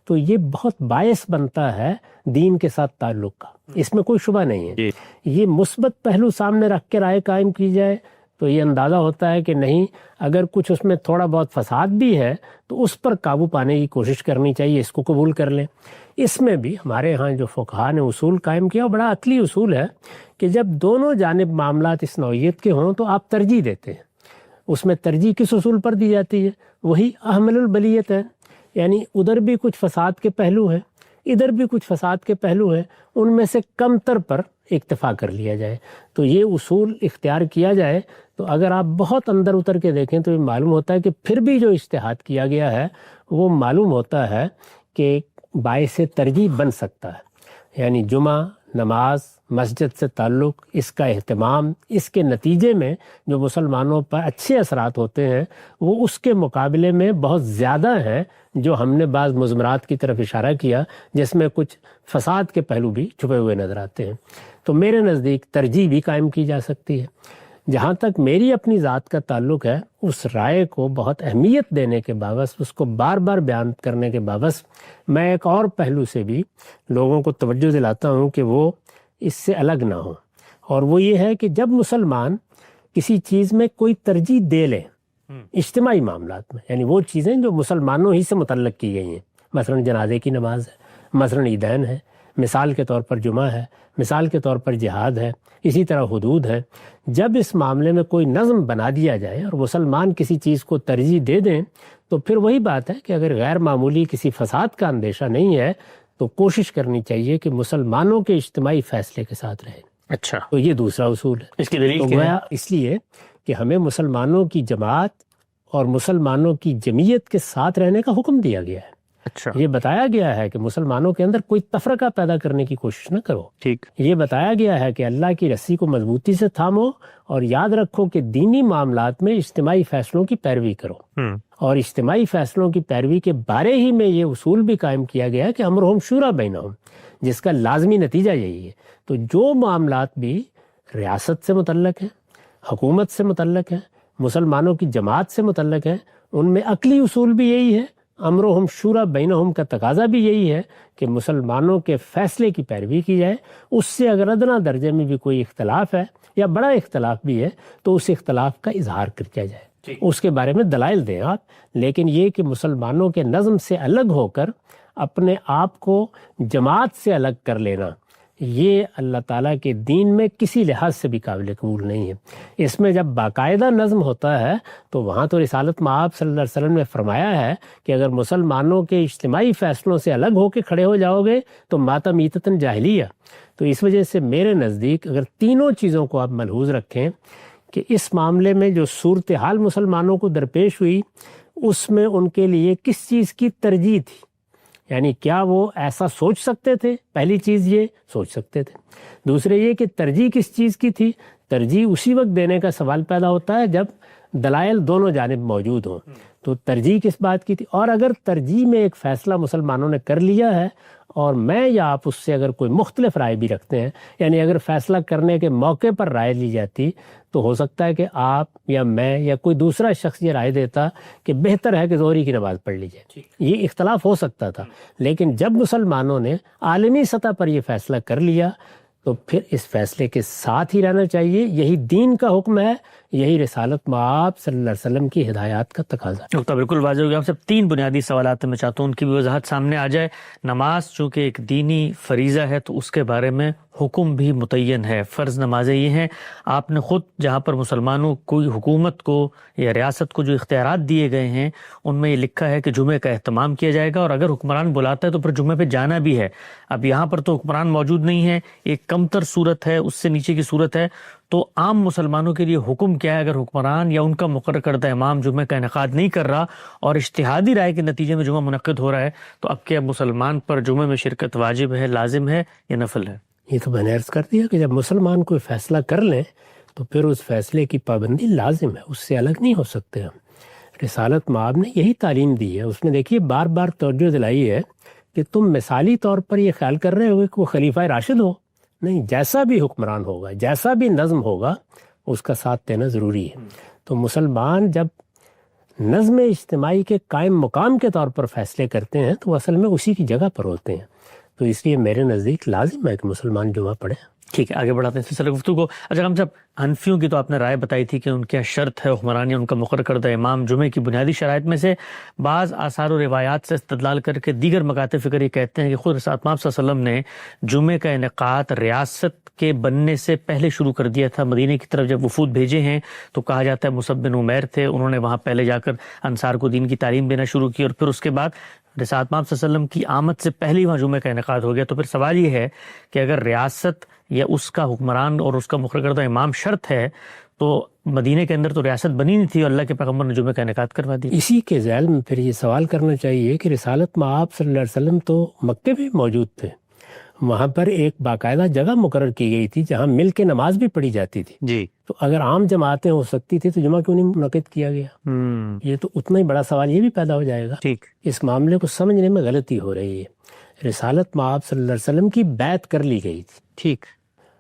تو یہ بہت باعث بنتا ہے دین کے ساتھ تعلق کا. اس میں کوئی شبہ نہیں ہے. یہ مثبت پہلو سامنے رکھ کے رائے قائم کی جائے تو یہ اندازہ ہوتا ہے کہ نہیں، اگر کچھ اس میں تھوڑا بہت فساد بھی ہے تو اس پر قابو پانے کی کوشش کرنی چاہیے، اس کو قبول کر لیں. اس میں بھی ہمارے ہاں جو فقہا نے اصول قائم کیا، وہ بڑا عقلی اصول ہے کہ جب دونوں جانب معاملات اس نوعیت کے ہوں تو آپ ترجیح دیتے ہیں. اس میں ترجیح کس اصول پر دی جاتی ہے؟ وہی احمل البلیت ہے. یعنی ادھر بھی کچھ فساد کے پہلو ہیں، ادھر بھی کچھ فساد کے پہلو ہیں، ان میں سے کم تر پر اکتفا کر لیا جائے. تو یہ اصول اختیار کیا جائے تو اگر آپ بہت اندر اتر کے دیکھیں تو یہ معلوم ہوتا ہے کہ پھر بھی جو اجتہاد کیا گیا ہے وہ معلوم ہوتا ہے کہ باعث ترجیح بن سکتا ہے. یعنی جمعہ، نماز، مسجد سے تعلق، اس کا اہتمام، اس کے نتیجے میں جو مسلمانوں پر اچھے اثرات ہوتے ہیں وہ اس کے مقابلے میں بہت زیادہ ہیں جو ہم نے بعض مضمرات کی طرف اشارہ کیا جس میں کچھ فساد کے پہلو بھی چھپے ہوئے نظر آتے ہیں۔ تو میرے نزدیک ترجیح بھی قائم کی جا سکتی ہے۔ جہاں تک میری اپنی ذات کا تعلق ہے، اس رائے کو بہت اہمیت دینے کے باوجود، اس کو بار بار بیان کرنے کے باوجود، میں ایک اور پہلو سے بھی لوگوں کو توجہ دلاتا ہوں کہ وہ اس سے الگ نہ ہوں، اور وہ یہ ہے کہ جب مسلمان کسی چیز میں کوئی ترجیح دے لیں اجتماعی معاملات میں، یعنی وہ چیزیں جو مسلمانوں ہی سے متعلق کی گئی ہیں، مثلا جنازے کی نماز ہے، مثلا عیدین ہے، مثال کے طور پر جمعہ ہے، مثال کے طور پر جہاد ہے، اسی طرح حدود ہے، جب اس معاملے میں کوئی نظم بنا دیا جائے اور مسلمان کسی چیز کو ترجیح دے دیں تو پھر وہی بات ہے کہ اگر غیر معمولی کسی فساد کا اندیشہ نہیں ہے تو کوشش کرنی چاہیے کہ مسلمانوں کے اجتماعی فیصلے کے ساتھ رہیں۔ اچھا، تو یہ دوسرا اصول ہے۔ اس کی دلیل تو کیا ہے؟ گویا اس لیے کہ ہمیں مسلمانوں کی جماعت اور مسلمانوں کی جمعیت کے ساتھ رہنے کا حکم دیا گیا ہے۔ اچھا، یہ بتایا گیا ہے کہ مسلمانوں کے اندر کوئی تفرقہ پیدا کرنے کی کوشش نہ کرو۔ ٹھیک، یہ بتایا گیا ہے کہ اللہ کی رسی کو مضبوطی سے تھامو اور یاد رکھو کہ دینی معاملات میں اجتماعی فیصلوں کی پیروی کرو، اور اجتماعی فیصلوں کی پیروی کے بارے ہی میں یہ اصول بھی قائم کیا گیا ہے کہ امرہم شورا بینہم، جس کا لازمی نتیجہ یہی ہے۔ تو جو معاملات بھی ریاست سے متعلق ہیں، حکومت سے متعلق ہیں، مسلمانوں کی جماعت سے متعلق ہیں، ان میں عقلی اصول بھی یہی ہے، امرہم شورا بینہم کا تقاضا بھی یہی ہے کہ مسلمانوں کے فیصلے کی پیروی کی جائے۔ اس سے اگر ادنا درجے میں بھی کوئی اختلاف ہے یا بڑا اختلاف بھی ہے تو اس اختلاف کا اظہار کیا جائے، اس کے بارے میں دلائل دیں آپ، لیکن یہ کہ مسلمانوں کے نظم سے الگ ہو کر اپنے آپ کو جماعت سے الگ کر لینا، یہ اللہ تعالیٰ کے دین میں کسی لحاظ سے بھی قابل قبول نہیں ہے۔ اس میں جب باقاعدہ نظم ہوتا ہے تو وہاں تو رسالت مآب صلی اللہ علیہ وسلم نے فرمایا ہے کہ اگر مسلمانوں کے اجتماعی فیصلوں سے الگ ہو کے کھڑے ہو جاؤ گے تو ماتا میتتن جاہلیہ۔ تو اس وجہ سے میرے نزدیک اگر تینوں چیزوں کو آپ ملحوظ رکھیں کہ اس معاملے میں جو صورتحال مسلمانوں کو درپیش ہوئی اس میں ان کے لیے کس چیز کی ترجیح تھی، یعنی کیا وہ ایسا سوچ سکتے تھے، پہلی چیز یہ سوچ سکتے تھے، دوسرے یہ کہ ترجیح کس چیز کی تھی، ترجیح اسی وقت دینے کا سوال پیدا ہوتا ہے جب دلائل دونوں جانب موجود ہوں۔ تو ترجیح کس بات کی تھی، اور اگر ترجیح میں ایک فیصلہ مسلمانوں نے کر لیا ہے اور میں یا آپ اس سے اگر کوئی مختلف رائے بھی رکھتے ہیں، یعنی اگر فیصلہ کرنے کے موقع پر رائے لی جاتی تو ہو سکتا ہے کہ آپ یا میں یا کوئی دوسرا شخص یہ رائے دیتا کہ بہتر ہے کہ ظہری کی نماز پڑھ لی جائے، یہ اختلاف ہو سکتا تھا۔ لیکن جب مسلمانوں نے عالمی سطح پر یہ فیصلہ کر لیا تو پھر اس فیصلے کے ساتھ ہی رہنا چاہیے، یہی دین کا حکم ہے، یہی رسالت مآب صلی اللہ علیہ وسلم کی ہدایات کا تقاضا ہے۔ نقطہ بالکل واضح ہو گیا۔ ہم سب تین بنیادی سوالات میں چاہتا ہوں ان کی بھی وضاحت سامنے آ جائے۔ نماز چونکہ ایک دینی فریضہ ہے تو اس کے بارے میں حکم بھی متعین ہے، فرض نمازیں یہ ہیں، آپ نے خود جہاں پر مسلمانوں کوئی حکومت کو یا ریاست کو جو اختیارات دیے گئے ہیں ان میں یہ لکھا ہے کہ جمعے کا اہتمام کیا جائے گا، اور اگر حکمران بلاتا ہے تو پھر جمعے پہ جانا بھی ہے۔ اب یہاں پر تو حکمران موجود نہیں ہے، ایک کمتر صورت ہے، اس سے نیچے کی صورت ہے، تو عام مسلمانوں کے لیے حکم کیا ہے اگر حکمران یا ان کا مقرر کردہ امام جمعہ کا انعقاد نہیں کر رہا اور اجتہادی رائے کے نتیجے میں جمعہ منعقد ہو رہا ہے تو اب کیا مسلمان پر جمعے میں شرکت واجب ہے، لازم ہے یا نفل ہے؟ یہ تو میں نے عرض کر دیا کہ جب مسلمان کوئی فیصلہ کر لیں تو پھر اس فیصلے کی پابندی لازم ہے، اس سے الگ نہیں ہو سکتے ہم۔ رسالت مآب نے یہی تعلیم دی ہے، اس میں دیکھیے بار بار توجہ دلائی ہے کہ تم مثالی طور پر یہ خیال کر رہے ہو کہ وہ خلیفہ راشد ہو، نہیں، جیسا بھی حکمران ہوگا، جیسا بھی نظم ہوگا اس کا ساتھ دینا ضروری ہے۔ تو مسلمان جب نظم اجتماعی کے قائم مقام کے طور پر فیصلے کرتے ہیں تو وہ اصل میں اسی کی جگہ پر ہوتے ہیں، تو اس لیے میرے نزدیک لازم ہے کہ مسلمان جمعہ پڑھیں۔ ٹھیک ہے، آگے بڑھاتے ہیں سلسلہ گفتگو کو۔ اچھا ہم جب حنفیوں کی تو آپ نے رائے بتائی تھی کہ ان کی شرط ہے حکمرانی، ان کا مقرر کردہ امام جمعے کی بنیادی شرائط میں سے بعض آثار و روایات سے استدلال کر کے دیگر مکاتب فکر یہ کہتے ہیں کہ خود رسالت مآب صلی اللہ علیہ وسلم نے جمعے کا انعقاد ریاست کے بننے سے پہلے شروع کر دیا تھا۔ مدینہ کی طرف جب وفود بھیجے ہیں تو کہا جاتا ہے مصعب بن عمیر تھے، انہوں نے وہاں پہلے جا کر انصار کو دین کی تعلیم دینا شروع کی، اور پھر اس کے بعد رسالت مآب صلی اللہ علیہ وسلم کی آمد سے پہلے ہی وہاں جمعے کا انعقاد ہو گیا۔ تو پھر سوال یہ ہے کہ اگر ریاست یا اس کا حکمران اور اس کا مقرر کردہ امام شرط ہے تو مدینہ کے اندر تو ریاست بنی نہیں تھی اور اللہ کے پیغمبر نے جمعے کا انعقاد کروا دیا۔ اسی کے ذیل میں پھر یہ سوال کرنا چاہیے کہ رسالت مآب صلی اللہ علیہ وسلم تو مکے میں موجود تھے، وہاں پر ایک باقاعدہ جگہ مقرر کی گئی تھی جہاں مل کے نماز بھی پڑھی جاتی تھی. جی. تو اگر عام جماعتیں ہو سکتی تھی تو جمعہ کیوں نہیں منعقد کیا گیا؟ یہ تو اتنا ہی بڑا سوال یہ بھی پیدا ہو جائے گا. ٹھیک. اس معاملے کو سمجھنے میں غلطی ہو رہی ہے. رسالت مآب صلی اللہ علیہ وسلم کی بیعت کر لی گئی تھی. ٹھیک.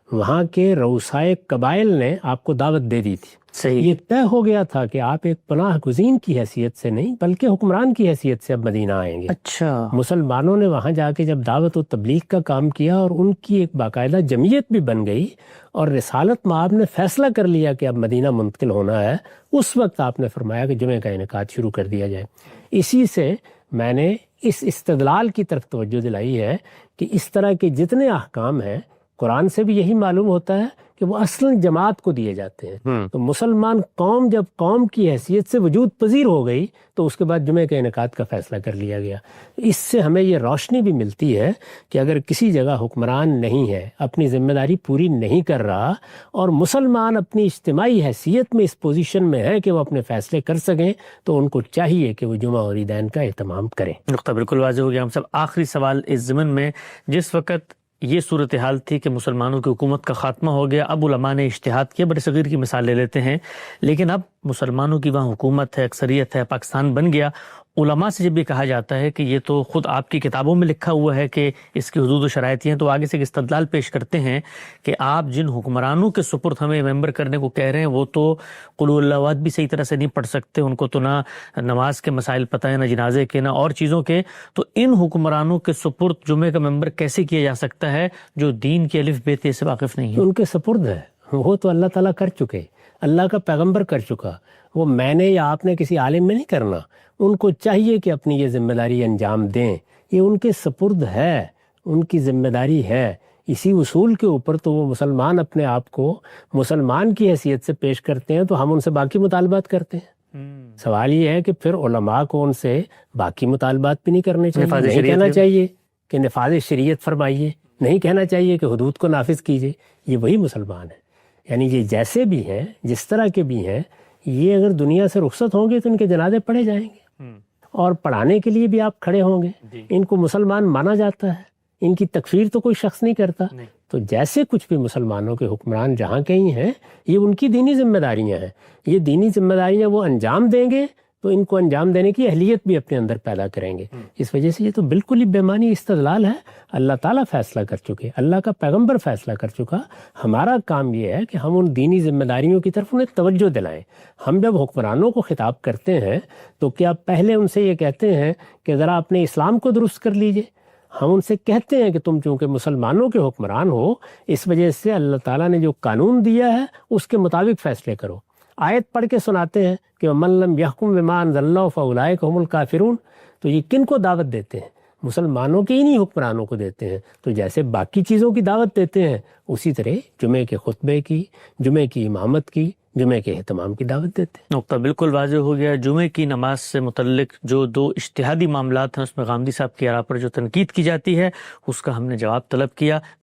وہاں کے رؤسائے قبائل نے آپ کو دعوت دے دی تھی. صحیح. یہ طے ہو گیا تھا کہ آپ ایک پناہ گزین کی حیثیت سے نہیں بلکہ حکمران کی حیثیت سے اب مدینہ آئیں گے. اچھا. مسلمانوں نے وہاں جا کے جب دعوت و تبلیغ کا کام کیا اور ان کی ایک باقاعدہ جمعیت بھی بن گئی اور رسالت مآب نے فیصلہ کر لیا کہ اب مدینہ منتقل ہونا ہے، اس وقت آپ نے فرمایا کہ جمعے کا انعقاد شروع کر دیا جائے. اسی سے میں نے اس استدلال کی طرف توجہ دلائی ہے کہ اس طرح کے جتنے احکام ہیں قرآن سے بھی یہی معلوم ہوتا ہے کہ وہ اصلاً جماعت کو دیے جاتے ہیں. تو مسلمان قوم جب قوم کی حیثیت سے وجود پذیر ہو گئی تو اس کے بعد جمعے کے انعقاد کا فیصلہ کر لیا گیا. اس سے ہمیں یہ روشنی بھی ملتی ہے کہ اگر کسی جگہ حکمران نہیں ہے، اپنی ذمہ داری پوری نہیں کر رہا اور مسلمان اپنی اجتماعی حیثیت میں اس پوزیشن میں ہے کہ وہ اپنے فیصلے کر سکیں تو ان کو چاہیے کہ وہ جمعہ اور عیدین کا اہتمام کریں. نقطہ بالکل واضح ہو گیا. ہم سب آخری سوال اس ضمن میں، جس وقت یہ صورتحال تھی کہ مسلمانوں کی حکومت کا خاتمہ ہو گیا، اب علماء نے اجتہاد کیا. بر صغیر کی مثال لے لیتے ہیں، لیکن اب مسلمانوں کی وہاں حکومت ہے، اکثریت ہے، پاکستان بن گیا. علماء سے جب یہ کہا جاتا ہے کہ یہ تو خود آپ کی کتابوں میں لکھا ہوا ہے کہ اس کی حدود و شرائط ہیں، تو آگے سے ایک استدلال پیش کرتے ہیں کہ آپ جن حکمرانوں کے سپرد ہمیں ممبر کرنے کو کہہ رہے ہیں وہ تو قل هو اللہ احد بھی صحیح طرح سے نہیں پڑھ سکتے، ان کو تو نہ نماز کے مسائل پتہ ہیں، نہ جنازے کے، نہ اور چیزوں کے. تو ان حکمرانوں کے سپرد جمعے کا ممبر کیسے کیا جا سکتا ہے جو دین کے الف بے تے سے واقف نہیں ہے؟ ان کے سپرد ہے، وہ تو اللہ تعالیٰ کر چکے، اللہ کا پیغمبر کر چکا. وہ میں نے یا آپ نے کسی عالم میں نہیں کرنا. ان کو چاہیے کہ اپنی یہ ذمہ داری انجام دیں. یہ ان کے سپرد ہے، ان کی ذمہ داری ہے. اسی اصول کے اوپر تو وہ مسلمان اپنے آپ کو مسلمان کی حیثیت سے پیش کرتے ہیں تو ہم ان سے باقی مطالبات کرتے ہیں. سوال یہ ہے کہ پھر علماء کو ان سے باقی مطالبات بھی نہیں کرنے چاہیے. نہیں کہنا چاہیے کہ نفاذ شریعت فرمائیے، نہیں کہنا چاہیے کہ حدود کو نافذ کیجیے. یہ وہی مسلمان ہے. یعنی یہ جیسے بھی ہیں، جس طرح کے بھی ہیں، یہ اگر دنیا سے رخصت ہوں گے تو ان کے جنازے پڑھے جائیں گے اور پڑھانے کے لیے بھی آپ کھڑے ہوں گے. ان کو مسلمان مانا جاتا ہے، ان کی تکفیر تو کوئی شخص نہیں کرتا. تو جیسے کچھ بھی مسلمانوں کے حکمران جہاں کہیں ہیں، یہ ان کی دینی ذمہ داریاں ہیں. یہ دینی ذمہ داریاں وہ انجام دیں گے تو ان کو انجام دینے کی اہلیت بھی اپنے اندر پیدا کریں گے. اس وجہ سے یہ تو بالکل ہی بےمانی استدلال ہے. اللہ تعالیٰ فیصلہ کر چکے، اللہ کا پیغمبر فیصلہ کر چکا. ہمارا کام یہ ہے کہ ہم ان دینی ذمہ داریوں کی طرف انہیں توجہ دلائیں. ہم جب حکمرانوں کو خطاب کرتے ہیں تو کیا پہلے ان سے یہ کہتے ہیں کہ ذرا اپنے اسلام کو درست کر لیجئے؟ ہم ان سے کہتے ہیں کہ تم چونکہ مسلمانوں کے حکمران ہو، اس وجہ سے اللہ تعالیٰ نے جو قانون دیا ہے اس کے مطابق فیصلے کرو. آیت پڑھ کے سناتے ہیں کہ وَمَن لَّمْ يَحْكُم بِمَا أَنزَلَ اللَّهُ فَأُولَٰئِكَ هُمُ الْكَافِرُونَ. تو یہ کن کو دعوت دیتے ہیں؟ مسلمانوں کے انہی حکمرانوں کو دیتے ہیں. تو جیسے باقی چیزوں کی دعوت دیتے ہیں اسی طرح جمعے کے خطبے کی، جمعے کی امامت کی، جمعے کے اہتمام کی دعوت دیتے ہیں. نقطہ بالکل واضح ہو گیا. جمعے کی نماز سے متعلق جو دو اجتہادی معاملات ہیں اس میں غامدی صاحب کی آراء پر جو تنقید کی جاتی ہے اس کا ہم نے جواب طلب کیا.